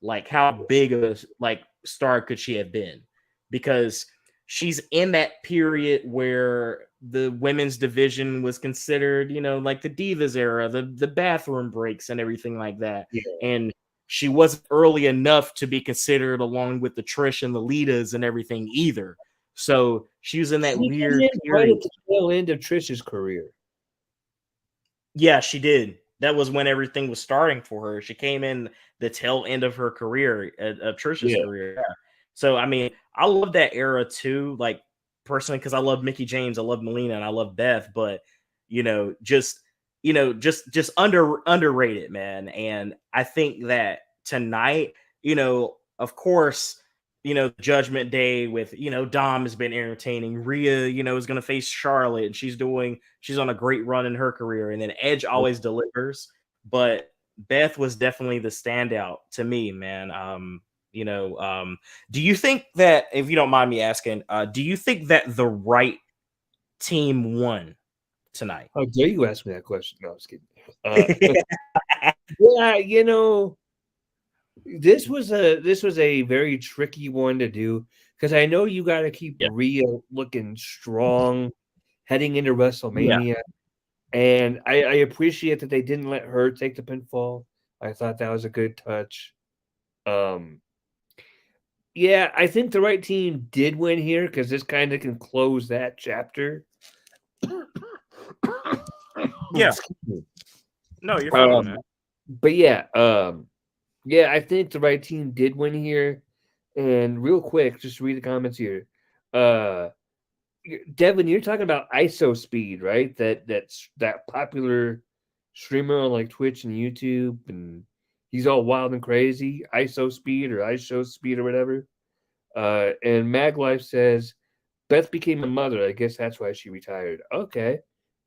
S1: like how big of a like star could she have been? Because she's in that period where the women's division was considered, like the Divas era, the bathroom breaks and everything like that.
S2: Yeah.
S1: And she wasn't early enough to be considered along with the Trish and the Litas and everything either. So she was in that
S2: She came
S1: weird
S2: in right
S1: period.
S2: at the tail end of Trish's career.
S1: Yeah, she did. That was when everything was starting for her. She came in the tail end of her career, of Trisha's
S2: Yeah.
S1: career. Yeah. So, I mean, I love that era too. Like personally, because I love Mickey James, I love Melina, and I love Beth. But just underrated, man. And I think that tonight, of course, Judgment Day with Dom has been entertaining. Rhea, is going to face Charlotte, and she's on a great run in her career. And then Edge always delivers, but Beth was definitely the standout to me, man. Do you think that, if you don't mind me asking, do you think that the right team won tonight?
S2: How dare you ask me that question? No, I was kidding. Yeah, this was a very tricky one to do because I know you got to keep
S1: Yeah,
S2: Rhea looking strong heading into
S1: yeah,
S2: WrestleMania, and I appreciate that they didn't let her take the pinfall. I thought that was a good touch. Um, yeah, I think the right team did win here because this kind of can close that chapter.
S1: yeah.
S2: Excuse me.
S1: No, you're fine,
S2: Um,
S1: man.
S2: but yeah, I think the right team did win here. And real quick, just read the comments here. Uh, Devin, you're talking about ISO Speed, right? That popular streamer on like Twitch and YouTube, and he's all wild and crazy. ISO Speed or ISO Speed or whatever. And Maglife says Beth became a mother. I guess that's why she retired. Okay,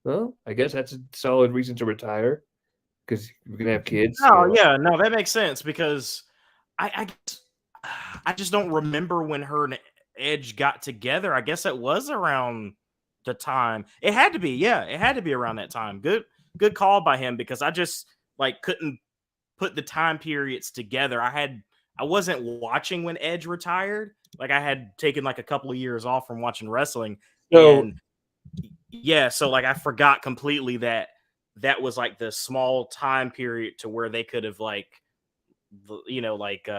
S2: well, I guess that's a solid reason to retire because you're gonna have kids.
S1: Oh yeah, no, that makes sense because I guess I just don't remember when her and Edge got together. I guess it was around the time. It had to be, yeah, it had to be around that time. Good call by him because I just like couldn't put the time periods together. I wasn't watching when Edge retired. Like I had taken like a couple of years off from watching wrestling,
S2: So
S1: and yeah, so like I forgot completely that that was like the small time period to where they could have like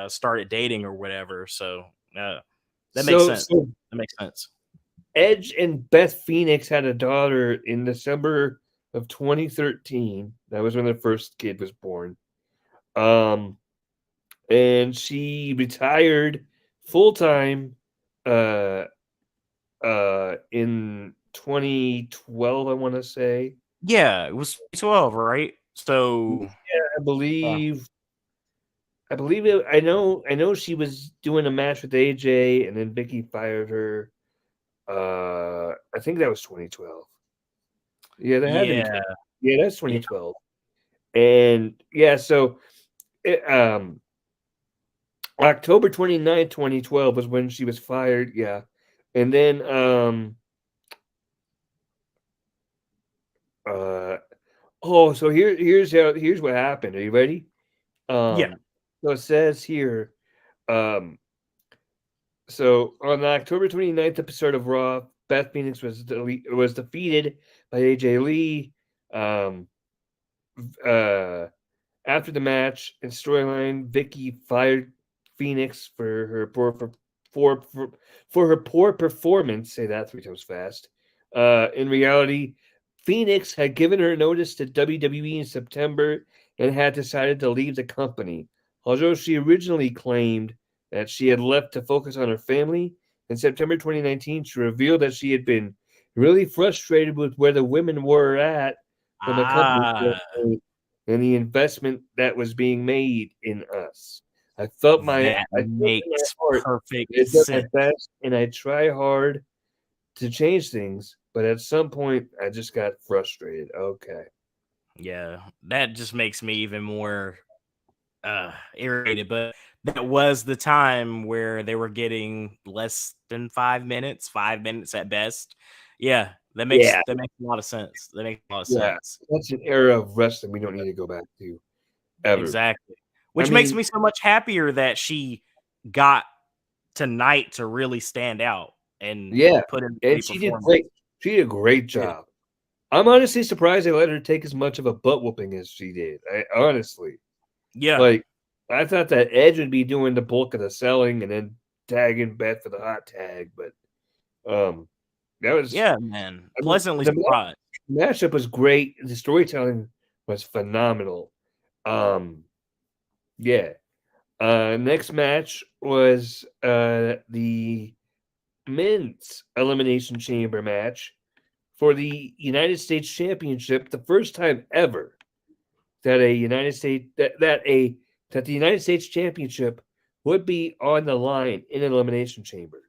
S1: started dating or whatever. So that makes
S2: so
S1: sense.
S2: so
S1: That makes sense.
S2: Edge and Beth Phoenix had a daughter in December of 2013. That was when their first kid was born. Um, and she retired full time uh in 2012, I want to say.
S1: Yeah, it was 12, right? So
S2: I
S1: uh,
S2: believe I know she was doing a match with AJ and then Vicky fired her. I think that was 2012. Yeah, that had to be
S1: yeah,
S2: 20. Yeah, that's
S1: yeah,
S2: 2012. And yeah, so it, October 29th, 2012 was when she was fired. Yeah. And then uh so here's what happened. Are you ready?
S1: yeah,
S2: So it says here, um so on the October 29th episode of Raw, Beth Phoenix was defeated by AJ Lee. Um uh After the match and storyline, Vicky fired Phoenix for her poor for her poor performance. Say that 3 times fast. In reality, Phoenix had given her notice to WWE in September and had decided to leave the company. Although she originally claimed that she had left to focus on her family, in September 2019, she revealed that she had been really frustrated with where the women were at from a company
S1: Ah,
S2: standpoint and the investment that was being made in us.
S1: that
S2: I felt in my
S1: makes
S2: heart
S1: perfect
S2: that I did my
S1: sense.
S2: best and I try hard to change things, but at some point I just got frustrated. Okay.
S1: Yeah, that just makes me even more irritated. But that was the time where they were getting less than 5 minutes, 5 minutes at best. Yeah,
S2: Yeah,
S1: that makes a lot of sense. That makes a lot of
S2: yeah.
S1: sense.
S2: That's an era of wrestling we don't need to go back to ever.
S1: Exactly.
S2: I
S1: Which makes
S2: mean,
S1: me so much happier that she got tonight to really stand out and
S2: yeah,
S1: put in a
S2: and
S1: great
S2: she did
S1: performance.
S2: great. She did a great
S1: Yeah.
S2: job. I'm honestly surprised they let her take as much of a butt whooping as she did. I honestly.
S1: Yeah.
S2: Like, I thought that Edge would be doing the bulk of the selling and then tagging Beth for the hot tag, but that was
S1: Yeah, man.
S2: I mean
S1: Pleasantly surprised.
S2: matchup was great. The storytelling was phenomenal. Um, yeah. Next match was the men's elimination chamber match for the United States Championship. The first time ever that a United States that the United States Championship would be on the line in an elimination chamber.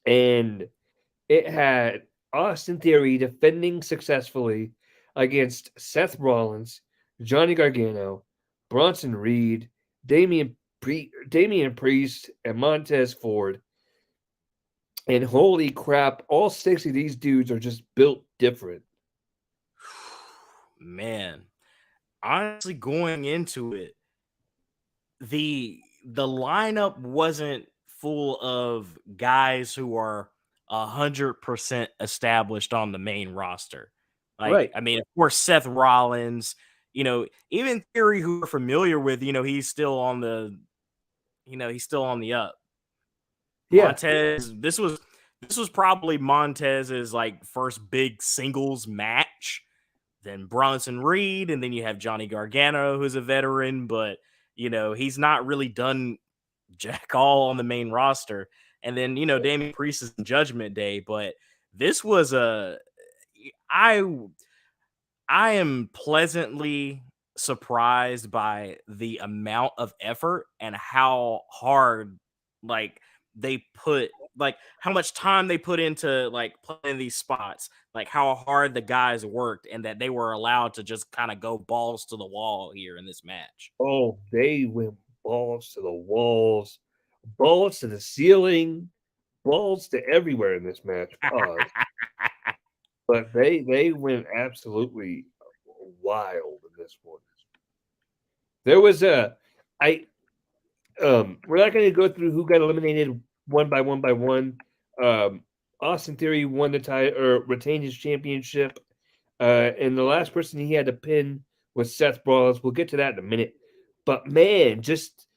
S2: And it had Austin Theory defending successfully against Seth Rollins, Johnny Gargano, Bronson Reed, Damian Priest, and Montez Ford. And holy crap, all 6 of these dudes are just built different.
S1: Man, honestly, going into it, the lineup wasn't full of guys who are 100% established on the main roster. Like,
S2: Right.
S1: I mean, of course, Seth Rollins, even Theory, who we're familiar with, he's still on the up.
S2: Yeah.
S1: Montez, this was probably Montez's like first big singles match. Then Bronson Reed, and then you have Johnny Gargano, who's a veteran, but he's not really done jack all on the main roster. And then Damian Priest is in Judgment Day, but this was I I am pleasantly surprised by the amount of effort and how hard like they put like how much time they put into like playing these spots, like how hard the guys worked and that they were allowed to just kind of go balls to the wall here in this match.
S2: Oh, they went balls to the walls, balls to the ceiling, balls to everywhere in this match. Pause. But they went absolutely wild in this one. There was a I we're not going to go through who got eliminated one by one by one. Austin Theory won the title or retained his championship. And the last person he had to pin was Seth Rollins. We'll get to that in a minute. But man, just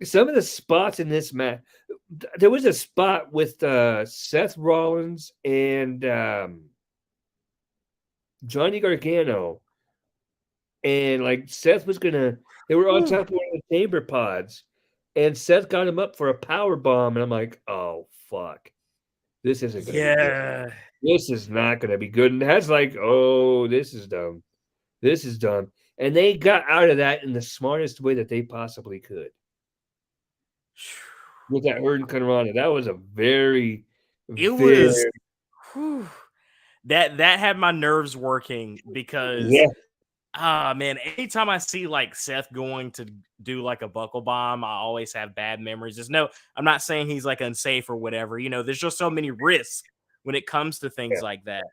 S2: some of the spots in this match. There was a spot with Seth Rollins and Johnny Gargano, and like Seth was gonna. They were on top of one of the chamber pods, and Seth got him up for a power bomb, and I'm like, oh fuck, this isn't gonna be good.
S1: Yeah.
S2: This is not gonna be good. And that's like, oh, this is dumb. This is dumb. And they got out of that in the smartest way that they possibly could. With that Hurricane Rana, that was a very,
S1: It
S2: very
S1: was whew, that had my nerves working because
S2: yeah,
S1: man, anytime I see like Seth going to do like a buckle bomb, I always have bad memories. I'm not saying he's like unsafe or whatever. There's just so many risks when it comes to things
S2: yeah.
S1: like that.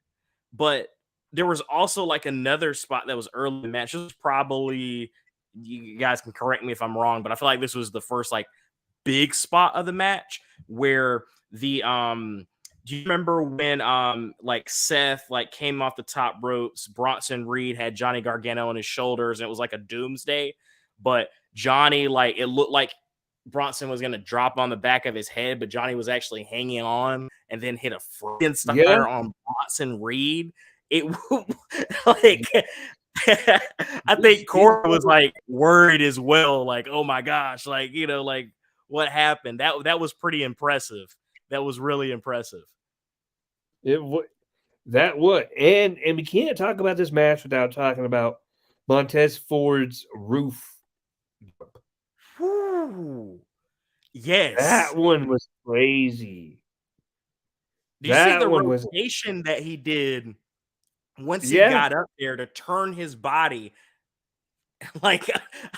S1: But there was also like another spot that was early in the match. This was probably, you guys can correct me if I'm wrong, but I feel like this was the first like big spot of the match where the do you remember when like Seth like came off the top ropes, Bronson Reed had Johnny Gargano on his shoulders and it was like a doomsday, but Johnny, like, it looked like Bronson was going to drop on the back of his head, but Johnny was actually hanging on and then hit a
S2: Yeah.
S1: Frankensteiner on Bronson Reed. It like I think Corey was like worried as well, like, oh my gosh, like, you know, like what happened? That was pretty impressive. That was really impressive.
S2: It would that would and we can't talk about this match without talking about Montez Ford's roof.
S1: Whew. Yes.
S2: That one was crazy.
S1: Do you see the
S2: That one was
S1: rotation that he did once he
S2: yeah.
S1: got up there to turn his body like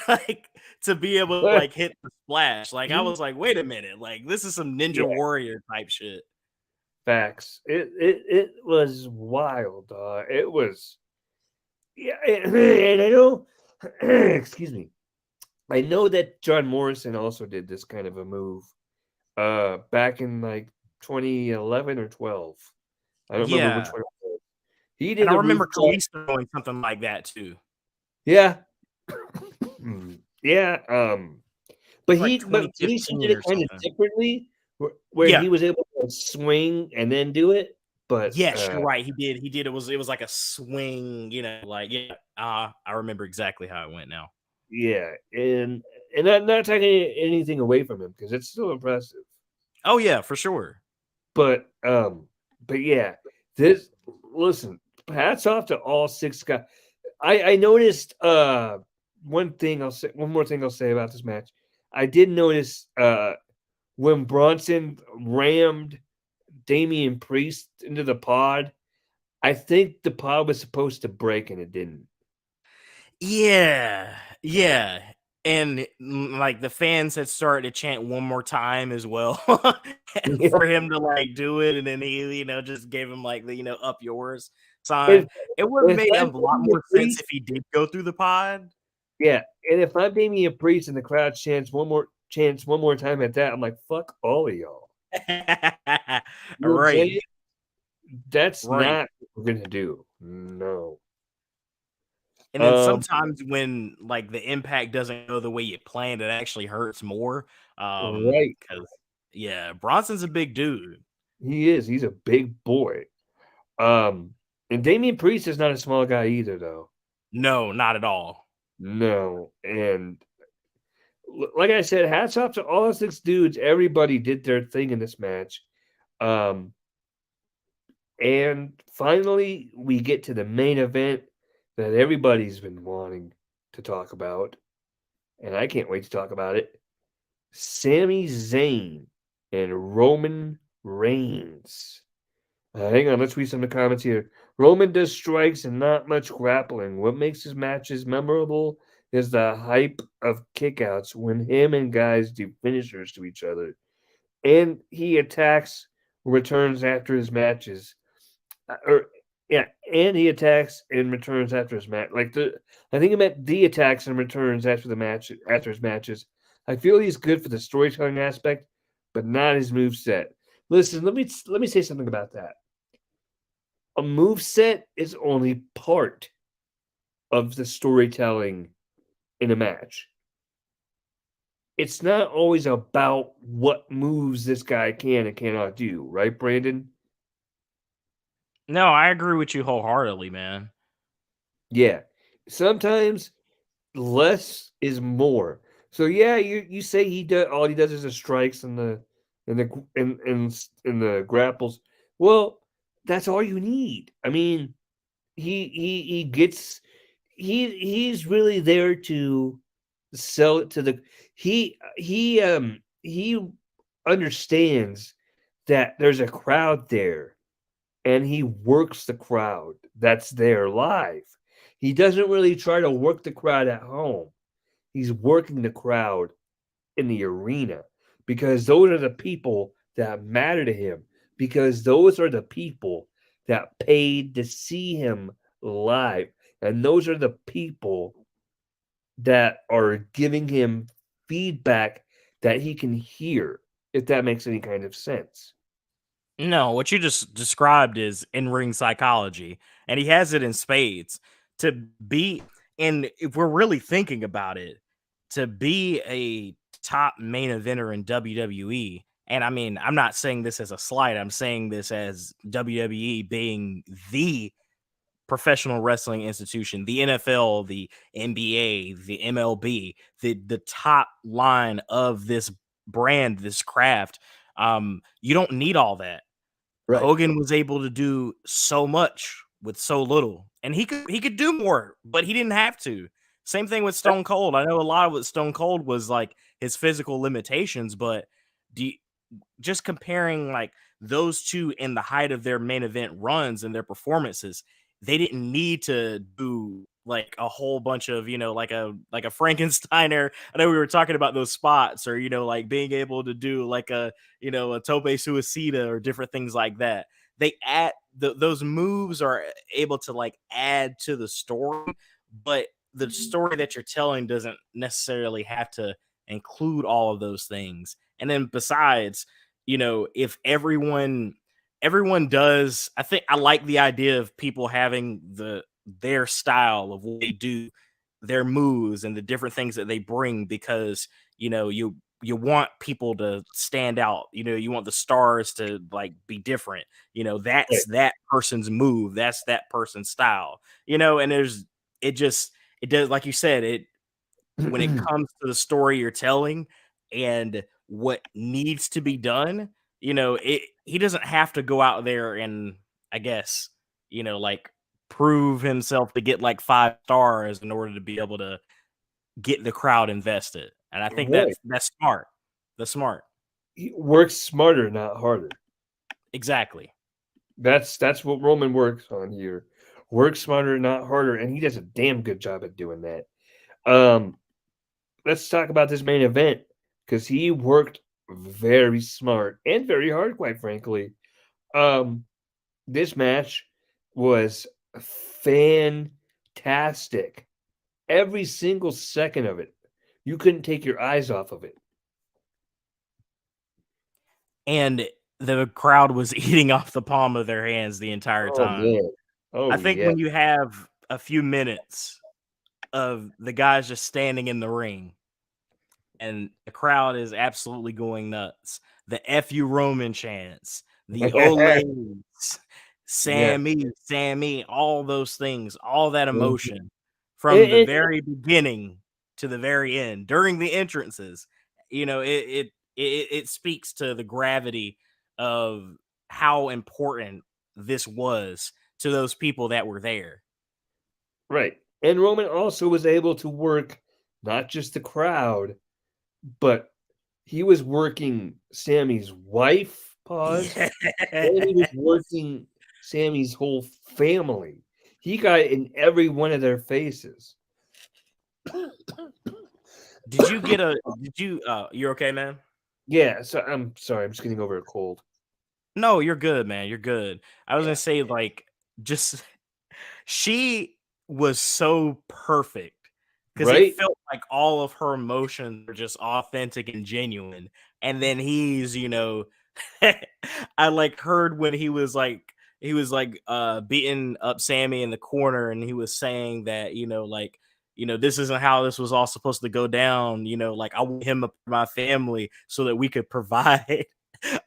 S1: like to be able to like hit the splash? Like I
S2: He
S1: was like, wait a minute, like this is some Ninja
S2: yeah,
S1: Warrior type shit.
S2: facts. It was wild, it was yeah, and I know excuse me. I know that John Morrison also did this kind of a move back in like 2011 or 12. I don't remember which
S1: Yeah.
S2: one it was. He
S1: And
S2: did
S1: I
S2: a roof
S1: remember Kalisto doing something like that too.
S2: yeah. Yeah, but
S1: It's like
S2: Kalisto did
S1: 2015
S2: it
S1: or
S2: kinda
S1: something.
S2: differently where
S1: Yeah.
S2: he was able to swing and then do it, but,
S1: Yes, you're right. He did. It was like a swing, you know, like yeah. I remember exactly how it went now.
S2: yeah, and I'm not taking anything away from him because it's still impressive.
S1: Oh yeah, for sure.
S2: But, yeah, this listen, hats off to all 6 guys. I noticed, one more thing I'll say about this match. I did notice, when Bronson rammed Damian Priest into the pod, I think the pod was supposed to break and it didn't.
S1: Yeah, yeah. And like the fans had started to chant one more time as well and
S2: Yeah.
S1: for him to like do it. And then he, just gave him like the, up yours sign.
S2: If
S1: It would have
S2: if
S1: made a
S2: I'm
S1: lot
S2: Damian
S1: more sense
S2: Priest
S1: if he did go through the pod.
S2: yeah, and if I'm Damian Priest and the crowd chants one more time at that, I'm like, "Fuck all of y'all." You know what I'm
S1: Right,
S2: saying? That's
S1: right.
S2: not what we're gonna do. No.
S1: And then
S2: Um,
S1: sometimes when like the impact doesn't go the way you planned, it actually hurts more.
S2: right.
S1: Because yeah, Bronson's a big dude.
S2: He is. He's a big boy. And Damian Priest is not a small guy either, though.
S1: No, not at all.
S2: No. And like I said, hats off to all 6 dudes. Everybody did their thing in this match. Um, and finally, we get to the main event that everybody's been wanting to talk about. And I can't wait to talk about it. Sami Zayn and Roman Reigns. Hang on, let's read some of the comments here. Roman does strikes and not much grappling. What makes his matches memorable is the hype of kickouts when him and guys do finishers to each other. And he attacks returns after his matches. Or yeah, and he attacks and returns after his match. I think it meant the attacks and returns after his matches. I feel he's good for the storytelling aspect, but not his move set. Listen, let me say something about that. A move set is only part of the storytelling in a match. It's not always about what moves this guy can and cannot do, right, Brandon?
S1: No, I agree with you wholeheartedly, man.
S2: Yeah. Sometimes less is more. So yeah, you say he does all he does is the strikes and the and the grapples. Well, that's all you need. I mean, he gets he's really there to sell it to the he understands that there's a crowd there and he works the crowd that's there live. He doesn't really try to work the crowd at home. He's working the crowd in the arena because those are the people that matter to him because those are the people that paid to see him live and those are the people that are giving him feedback that he can hear if that makes any kind of sense.
S1: No, what you just described is in-ring psychology, and he has it in spades. To be and if we're really thinking about it, to be a top main eventer in WWE. And I mean, I'm not saying this as a slight. I'm saying this as WWE being the professional wrestling institution, the NFL, the NBA, the MLB, the top line of this brand, this craft. You don't need all that.
S2: Right.
S1: Hogan was able to do so much with so little, and he could do more, but he didn't have to. Same thing with Stone Cold. I know a lot of what Stone Cold was like his physical limitations, but do you, just comparing like those two in the height of their main event runs and their performances, they didn't need to do like a whole bunch of, like a Frankensteiner. I know we were talking about those spots, or like being able to do like a tope suicida or different things like that. They add those moves are able to like add to the story, but the story that you're telling doesn't necessarily have to include all of those things. And then besides, if everyone does, I think I like the idea of people having their style of what they do, their moves and the different things that they bring, because you want people to stand out. You want the stars to like be different.
S2: Right.
S1: That's that person's move, that's that person's style. And it does, like you said, it when it comes to the story you're telling and what needs to be done, he doesn't have to go out there and, I guess, like prove himself to get like 5 stars in order to be able to get the crowd invested. And I think
S2: Right.
S1: that's smart. That's smart.
S2: He works smarter, not harder.
S1: Exactly.
S2: That's what Roman works on here. Work smarter, not harder, and he does a damn good job at doing that. Um, let's talk about this main event because he worked very smart and very hard, quite frankly. Um, this match was fantastic. Every single second of it, you couldn't take your eyes off of it.
S1: And the crowd was eating off the palm of their hands the entire
S2: Oh
S1: time.
S2: man.
S1: I
S2: Oh
S1: think
S2: yeah.
S1: when you have a few minutes of the guys just standing in the ring and the crowd is absolutely going nuts. The FU Roman chants, the Olays,
S2: Yeah.
S1: Sammy, all those things, all that
S2: Mhm.
S1: emotion from the
S2: And
S1: very beginning to the very end during the entrances. It speaks to the gravity of how important this was to those people that were there.
S2: right. And Roman also was able to work not just the crowd, but he was working Sammy's wife, pause, and he was
S1: Yes.
S2: working Sammy's whole family. He got it in every one of their faces.
S1: Did you get a did you you're okay, man?
S2: Yeah, so I'm sorry, I'm just getting over a cold.
S1: No, you're good, man. You're good. I was gonna
S2: Yeah.
S1: say, like, just she was so perfect because it
S2: Right?
S1: felt like all of her emotions were just authentic and genuine. And then I like heard when he was like beating up Sammy in the corner, and he was saying that, like, this isn't how this was all supposed to go down. Like, I want him a my family so that we could provide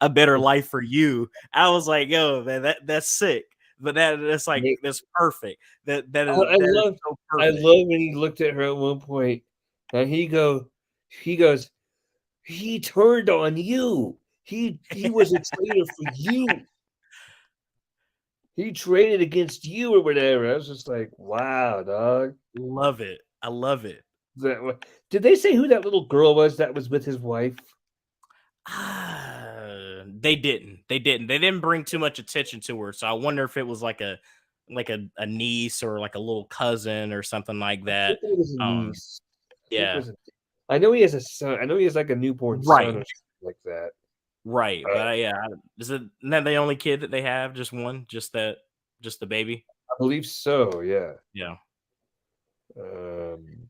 S1: a better life for you. I was like, yo, man, that's sick. But that's like
S2: Right.
S1: that's perfect. That that
S2: I
S1: is
S2: I
S1: that is
S2: love
S1: so
S2: I
S1: perfect.
S2: love when he looked at her at one point, and he goes, "He turned on you. He was a traitor for you. He traded against you or whatever." I was just like, "Wow, dog."
S1: Love it. I love it.
S2: That wa Did they say who that little girl was that was with his wife?
S1: They didn't. They didn't. They didn't bring too much attention to her. So I wonder if it was like a niece or like a little cousin or something like
S2: I
S1: that.
S2: think it was a
S1: Um,
S2: niece. I think it
S1: yeah,
S2: was a I know he has a son. I know he has, like, a newborn son
S1: right,
S2: or something like that.
S1: right.
S2: Uh,
S1: But yeah, isn't that the only kid that they have? Just one? Just the baby?
S2: I believe so, yeah.
S1: Yeah,
S2: Um,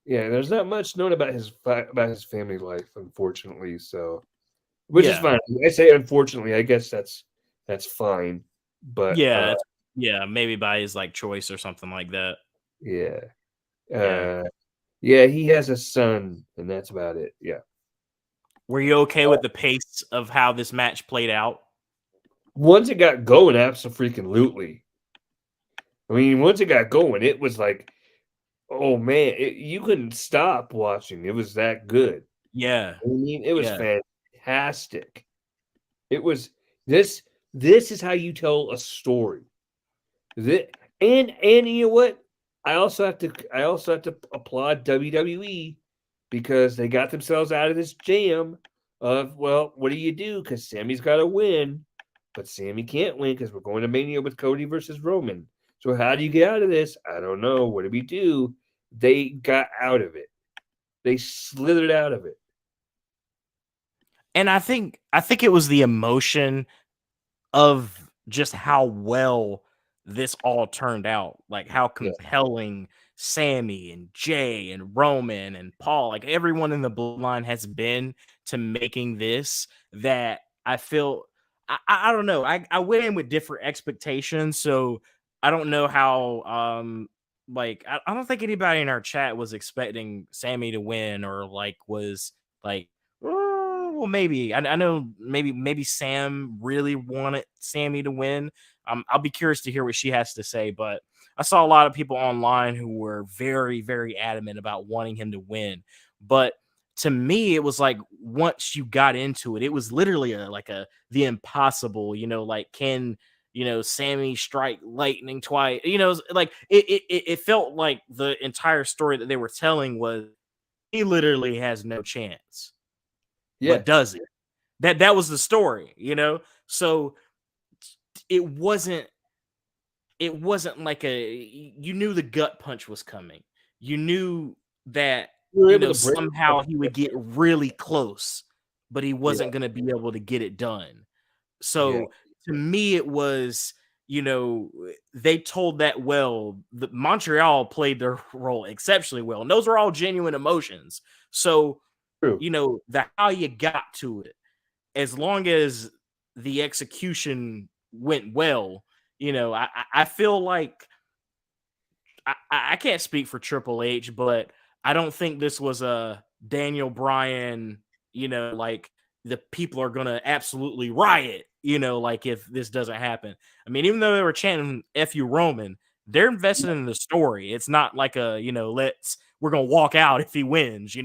S2: yeah, there's not much known about about his family life, unfortunately, so which is
S1: yeah,
S2: fine. I say unfortunately, I guess that's fine, but,
S1: yeah. Yeah, maybe by his like choice or something like that.
S2: yeah.
S1: Yeah.
S2: Uh Yeah, he has a son, and that's about it. Yeah.
S1: Were you okay with the pace of how this match played out?
S2: Once it got going, absolutely. I mean, once it got going, it was like, oh man, you couldn't stop watching. It was that good.
S1: Yeah,
S2: I mean, it was
S1: yeah.
S2: fantastic. It was this. This is how you tell a story. This, and you know what? I also have to applaud WWE because they got themselves out of this jam of, well, what do you do? Because Sammy's got to win, but Sammy can't win because we're going to Mania with Cody versus Roman. So how do you get out of this? I don't know. What do we do? They got out of it. They slithered out of it.
S1: And I think it was the emotion of just how well this all turned out, like how
S2: Yeah,
S1: compelling Sammy and Jay and Roman and Paul, like everyone in the bloodline has been to making this, that I feel I don't know. I went in with different expectations, so I don't know how like I don't think anybody in our chat was expecting Sammy to win or like was like well, maybe I know maybe Sam really wanted Sammy to win. I'll be curious to hear what she has to say, but I saw a lot of people online who were very, very adamant about wanting him to win. But to me, it was like once you got into it, it was literally like a the impossible. Like can Sammy strike lightning twice? Like it felt like the entire story that they were telling was he literally has no chance,
S2: yeah,
S1: but does it? That was the story. So it wasn't like you knew the gut punch was coming. You knew that
S2: we were able to break.
S1: somehow he would get really close, but he
S2: Yeah,
S1: wasn't going to be able to get it done.
S2: yeah,
S1: So to me, it was, they told that well. The Montreal played their role exceptionally well, and those are all genuine emotions. So,
S2: true.
S1: the how you got to it, as long as the execution went well, I feel like I can't speak for Triple H, but I don't think this was a Daniel Bryan, like the people are gonna absolutely riot, like if this doesn't happen. I mean, even though they were chanting F you Roman, they're invested in the story. It's not like a, we're gonna walk out if he wins,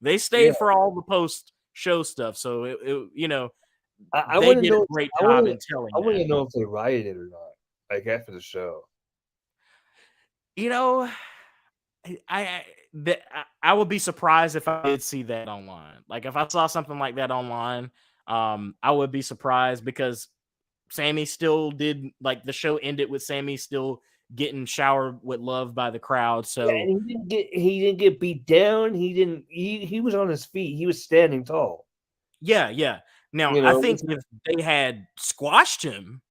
S1: they
S2: Yeah,
S1: stayed for all the post show stuff. So
S2: I
S1: they
S2: want to
S1: did a
S2: know.
S1: great
S2: I want
S1: job
S2: to.
S1: in telling
S2: I want
S1: that.
S2: to know if they rioted or not. Like after the show.
S1: You know, I would be surprised if I did see that online. Like if I saw something like that online, I would be surprised because Sammy still did, like the show ended with Sammy still getting showered with love by the crowd.
S2: Yeah,
S1: So
S2: and he didn't get beat down. He was on his feet. He was standing tall.
S1: yeah. Now
S2: You
S1: I
S2: know,
S1: think if they had squashed him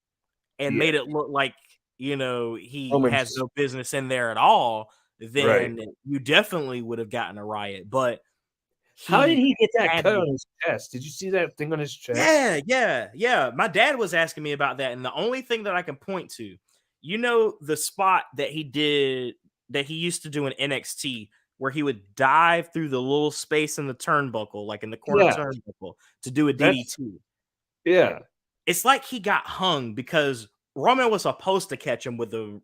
S1: and
S2: yeah,
S1: made it look like he has
S2: Roman's
S1: no business in there at all,
S2: right.
S1: then you definitely would have gotten a riot. But
S2: How did
S1: he
S2: he get that
S1: had
S2: cut
S1: the
S2: on his chest? Did you see that thing on his chest?
S1: yeah. My dad was asking me about that, and the only thing that I can point to, the spot that he did that he used to do in NXT, where he would dive through the little space in the turnbuckle, like in the corner
S2: Yeah,
S1: turnbuckle, to do a
S2: that's
S1: DDT.
S2: yeah.
S1: It's like he got hung because Roman was supposed to catch him with the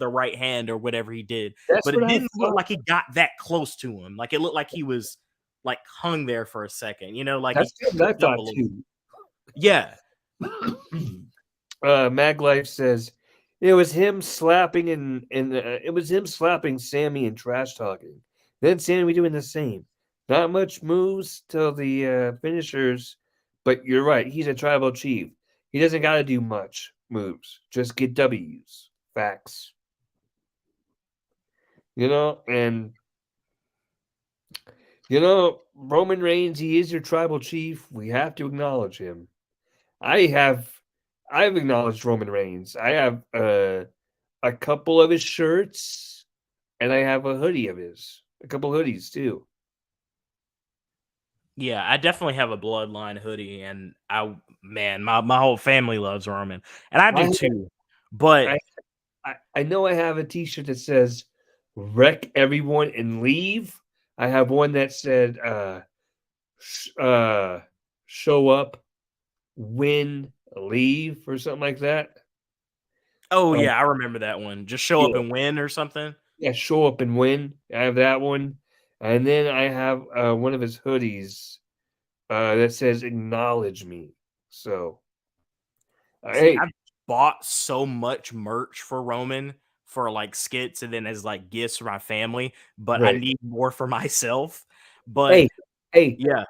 S1: right hand or whatever he did,
S2: That's
S1: but it
S2: what I
S1: didn't look
S2: thought.
S1: like he got that close to him. Like it looked like he was like hung there for a second, like he
S2: That's what I
S1: tripped up a
S2: thought
S1: little.
S2: too.
S1: Yeah.
S2: Mag Life says it was him slapping and it was him slapping Sammy and trash talking. Then Sammy doing the same. Not much moves till the finishers, but you're right. He's a tribal chief. He doesn't got to do much moves. Just get W's. Facts. And Roman Reigns. He is your tribal chief. We have to acknowledge him. I have I've acknowledged Roman Reigns. I have a couple of his shirts, and I have a hoodie of his. A couple hoodies too.
S1: Yeah, I definitely have a bloodline hoodie, and my whole family loves Roman, and I
S2: I
S1: do
S2: have,
S1: too. But
S2: I, I know I have a T-shirt that says "Wreck everyone and leave," I have one that said show up, win, leave, or something like that.
S1: Oh
S2: Um,
S1: yeah, I remember that one. Just show up
S2: yeah,
S1: and win or something.
S2: yeah, show up and win. I have that one, and then I have one of his hoodies that says "Acknowledge me." So,
S1: See,
S2: hey,
S1: I've bought so much merch for Roman for like skits and then as like gifts for my family, but I
S2: right,
S1: need more for myself. But
S2: hey, hey,
S1: yeah,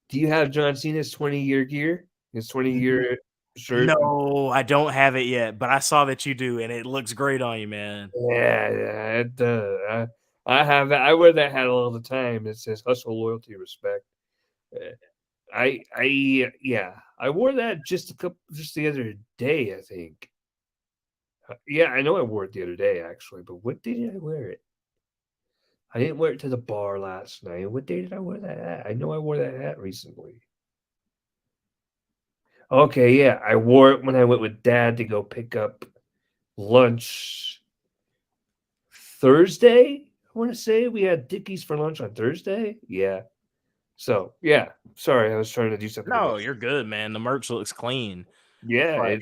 S2: do you have John Cena's 20-year gear? His 20-year shirt?
S1: no, I don't have it yet, but I saw that you do, and it looks great on you, man.
S2: Yeah, yeah, it does. I have that. I wear that hat all the time. It says "Hustle, Loyalty, Respect." Uh, yeah, I wore that just the other day. I think. Yeah, I know I wore it the other day actually, but what day did I wear it? I didn't wear it to the bar last night. What day did I wear that hat? I know I wore that hat recently. Okay, yeah, I wore it when I went with Dad to go pick up lunch Thursday. I want to say we had Dickies for lunch on Thursday. Yeah. So yeah, sorry, I was trying to do something
S1: No,
S2: about.
S1: you're good, man. The merch looks clean.
S2: Yeah,
S1: But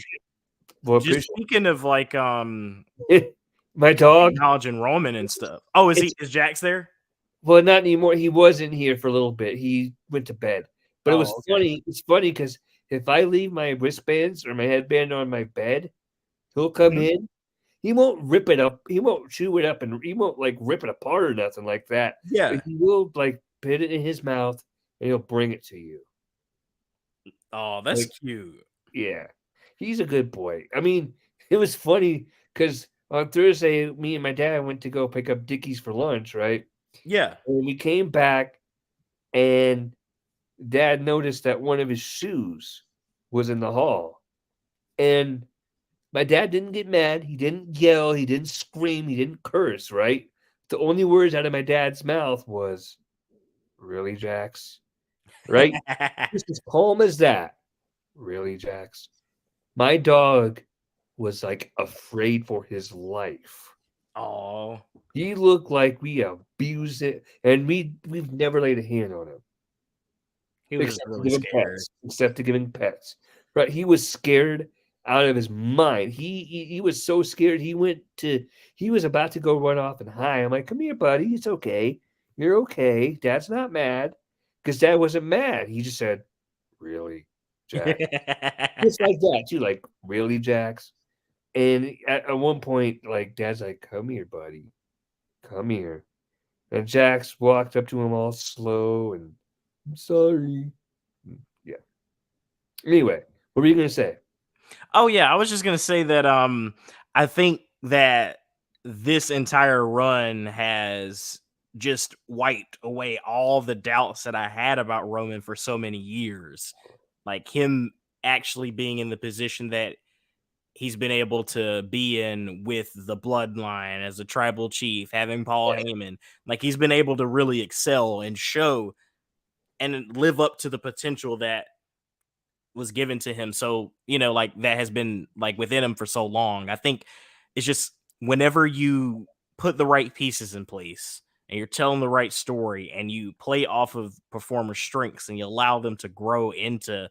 S2: well,
S1: just
S2: appreciate
S1: speaking of like
S2: it. My dog.
S1: acknowledging Roman and stuff. Oh,
S2: It's
S1: is Jax there?
S2: well, not anymore. He was in here for a little bit. He went to bed, but it was
S1: Oh, okay.
S2: funny. It's funny because if I leave my wristbands or my headband on my bed, he'll come
S1: Mhm.
S2: in. He won't rip it up. He won't chew it up, and he won't like rip it apart or nothing like that. But
S1: Yeah.
S2: he will like put it in his mouth and he'll bring it to you.
S1: Oh, that's
S2: Like
S1: cute.
S2: yeah, he's a good boy. I mean, it was funny because on Thursday, me and my dad went to go pick up Dickies for lunch, right?
S1: Yeah.
S2: And we came back, and Dad noticed that one of his shoes was in the hall. And my dad didn't get mad. He didn't yell. He didn't scream. He didn't curse, right? The only words out of my dad's mouth was, "Really, Jax?" Right? Just as calm as that. "Really, Jax?" My dog was like afraid for his life.
S1: Oh,
S2: He looked like we abused it, and we've never laid a hand on him
S1: he was just
S2: except to
S1: really
S2: give him
S1: scared.
S2: pets. Except to give him pets, right? He was scared out of his mind. He was so scared. He was about to go run off and hide. I'm like, "Come here, buddy. It's okay. You're okay. Dad's not mad." Because Dad wasn't mad. He just said, "Really, Jack?" Just like that, too. Like, "Really, Jax?" And at one point, like, Dad's like, "Come here, buddy. Come here." And Jax walked up to him all slow and, "I'm sorry." Yeah. Anyway, what were you gonna say?
S1: Oh yeah, I was just gonna say that I think that this entire run has just wiped away all the doubts that I had about Roman for so many years. Like him actually being in the position that he's been able to be in with the bloodline as a tribal chief, having Paul Heyman. Like he's been able to really excel and show and live up to the potential that was given to him. So, like that has been like within him for so long. I think it's just whenever you put the right pieces in place and you're telling the right story and you play off of performers' strengths and you allow them to grow into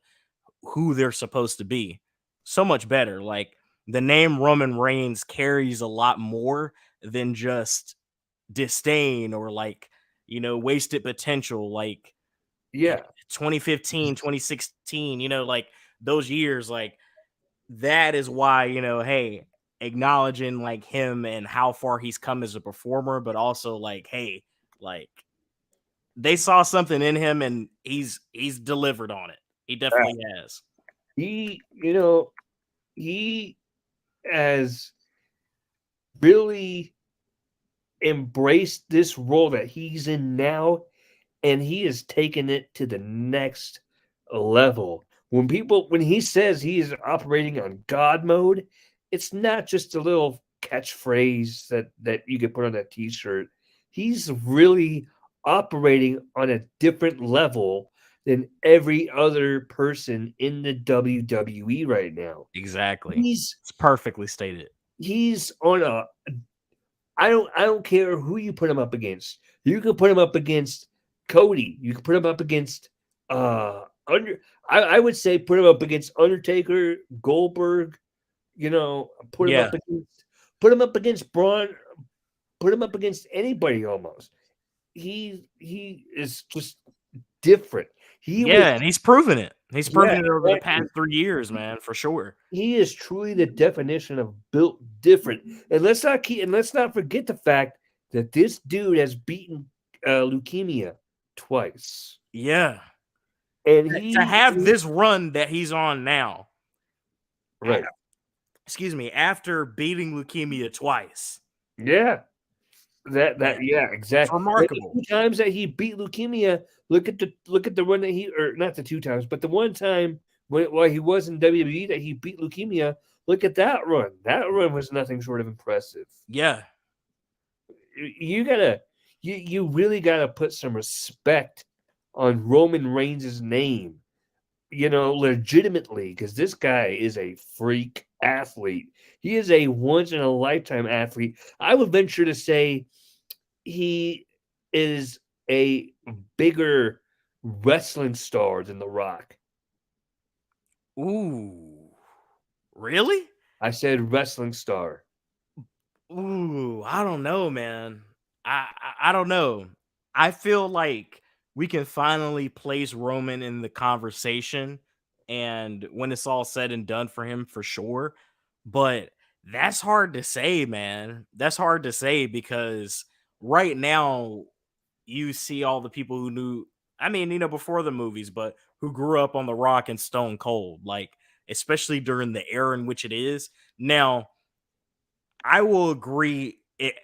S1: who they're supposed to be, so much better. Like the name Roman Reigns carries a lot more than just disdain or like, wasted potential. Like
S2: Yeah.
S1: 2015, 2016, like those years, like that is why, hey, acknowledging like him and how far he's come as a performer, but also like, hey, like they saw something in him and he's delivered on it. He definitely has.
S2: He, he has really embraced this role that he's in now, and he has taken it to the next level. When he says he is operating on God mode, it's not just a little catchphrase that you can put on a t-shirt. He's really operating on a different level than every other person in the WWE right now.
S1: Exactly.
S2: He's
S1: It's perfectly stated.
S2: he's on a I don't care who you put him up against. You could put him up against Cody. You could put him up against under. I would say put him up against Undertaker, Goldberg. You know,
S1: Yeah.
S2: put him up against Braun. Put him up against anybody almost. He is just different. He was
S1: Yeah, and he's proven it. He's
S2: yeah,
S1: proven it over the past
S2: exactly.
S1: 3 years, man, for sure.
S2: He is truly the definition of built different. And let's not forget the fact that this dude has beaten leukemia twice.
S1: Yeah.
S2: And
S1: To
S2: he
S1: have this run that he's on now,
S2: right.
S1: excuse me, after beating leukemia twice,
S2: Yeah.
S1: man,
S2: Yeah,
S1: it's
S2: exactly. And the
S1: remarkable.
S2: 2 times that he beat leukemia, look at the one that he or not the 2 times, but the one time while he was in WWE that he beat leukemia, look at that run. That run was nothing short of impressive.
S1: Yeah.
S2: You gotta you really gotta put some respect on Roman Reigns' name, you know, legitimately, because this guy is a freak athlete. He is a once in a lifetime athlete. I would venture to say he is a bigger wrestling star than The Rock.
S1: Ooh. Really?
S2: I said wrestling star.
S1: Ooh, I don't know, man. I don't know. I feel like we can finally place Roman in the conversation, and when it's all said and done for him, for sure. But that's hard to say, man. That's hard to say because right now you see all the people who knew. I mean, before the movies, but who grew up on The Rock and Stone Cold, like especially during the era in which it is now. I will agree. It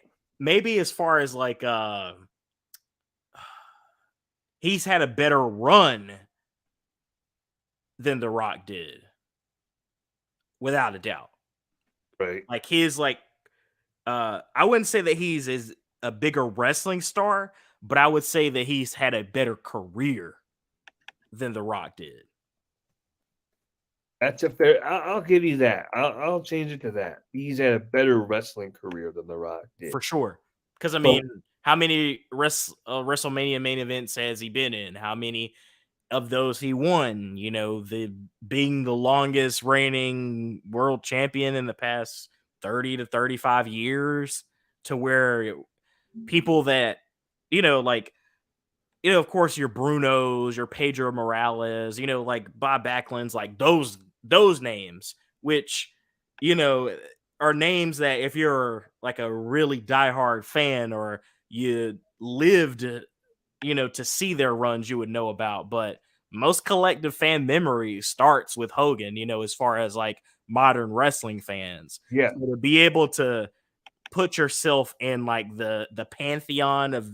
S1: maybe as far as like he's had a better run than The Rock did, without a doubt.
S2: Right.
S1: Like his like I wouldn't say that he's is a bigger wrestling star, but I would say that he's had a better career than The Rock did.
S2: That's a fair. I'll give you that. I'll change it to that. He's had a better wrestling career than The Rock did.
S1: For sure. Because I
S2: But
S1: mean, how many WrestleMania main events has he been in? How many of those he won? The being the longest reigning world champion in the past 30 to 35 years, to where people that, like, of course, your Brunos, your Pedro Morales, like Bob Backlund's, like those names, which, you know, are names that if you're like a really diehard fan or you lived, to see their runs, you would know about. But most collective fan memory starts with Hogan, as far as like modern wrestling fans.
S2: yeah,
S1: So to be able to put yourself in like the pantheon of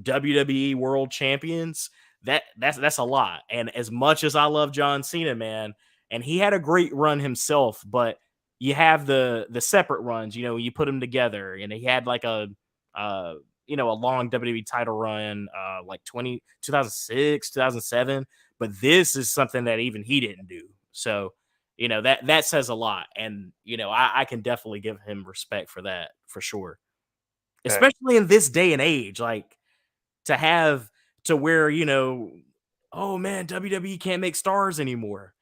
S1: WWE World Champions, that's a lot. And as much as I love John Cena, man, and he had a great run himself, but you have the separate runs. You put them together, and he had like uh a long WWE title run, like 2006, 2007. But this is something that even he didn't do. So that says a lot, and I can definitely give him respect for that, for sure,
S2: that,
S1: especially in this day and age. Like, to have to where, oh man, WWE can't make stars anymore.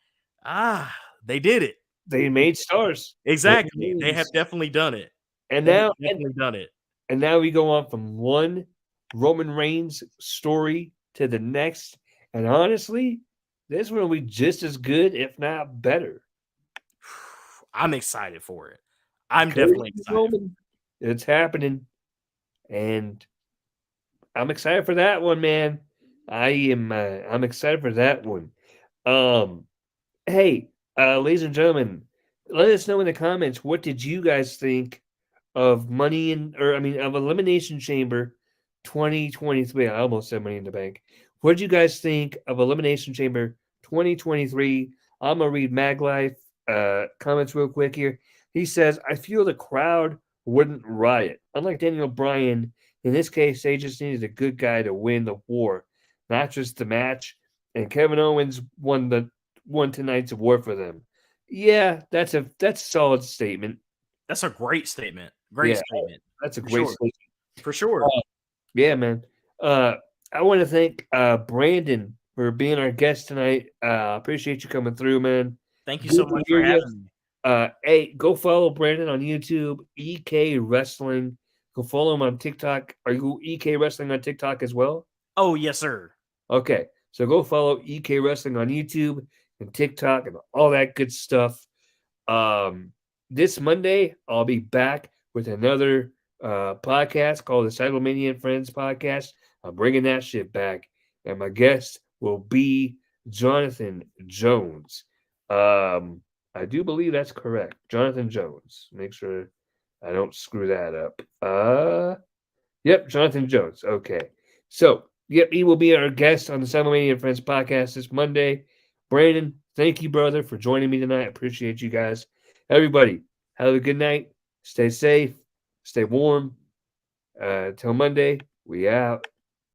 S1: They did it.
S2: they made stars. They
S1: Exactly. They
S2: made-
S1: have definitely done it.
S2: and
S1: They have
S2: now
S1: definitely done it.
S2: and now we go on from one Roman Reigns story to the next. And honestly, this one will be just as good, if not better.
S1: I'm excited for it. I'm
S2: Cody
S1: definitely
S2: and
S1: excited.
S2: Roman, it's happening. And I'm excited for that one, man. I'm excited for that one. Um hey, ladies and gentlemen, let us know in the comments, what did you guys think of of Elimination Chamber 2023? I almost said Money in the Bank. What did you guys think of Elimination Chamber 2023? I'm gonna read Maglife comments real quick here. He says, I feel the crowd wouldn't riot. Unlike Daniel Bryan, in this case, they just needed a good guy to win the war, not just the match. And Kevin Owens won tonight's war for them. Yeah, that's a solid statement.
S1: That's a great statement. Great
S2: Yeah,
S1: statement.
S2: that's a
S1: For
S2: great
S1: sure.
S2: statement.
S1: For sure.
S2: Yeah, man. I want to thank Brandon for being our guest tonight. Appreciate you coming through, man.
S1: Thank you
S2: Good
S1: so
S2: to
S1: much for
S2: hear you.
S1: having me.
S2: Hey, go follow Brandon on YouTube, EK Wrestling. Go follow him on TikTok. Are you EK Wrestling on TikTok as well?
S1: Oh, yes, sir.
S2: Okay, so go follow EK Wrestling on YouTube and TikTok and all that good stuff. Um, this Monday, I'll be back with another podcast called the Cytomania and Friends podcast. I'm bringing that shit back, and my guest will be Jonathan Jones. I do believe that's correct, Jonathan Jones. Make sure I don't screw that up. Yep, Jonathan Jones. Okay, so yep, he will be our guest on the Cytomania and Friends podcast this Monday. Brandon, thank you, brother, for joining me tonight. I appreciate you guys. Everybody, have a good night. Stay safe. Stay warm. Till Monday, we out.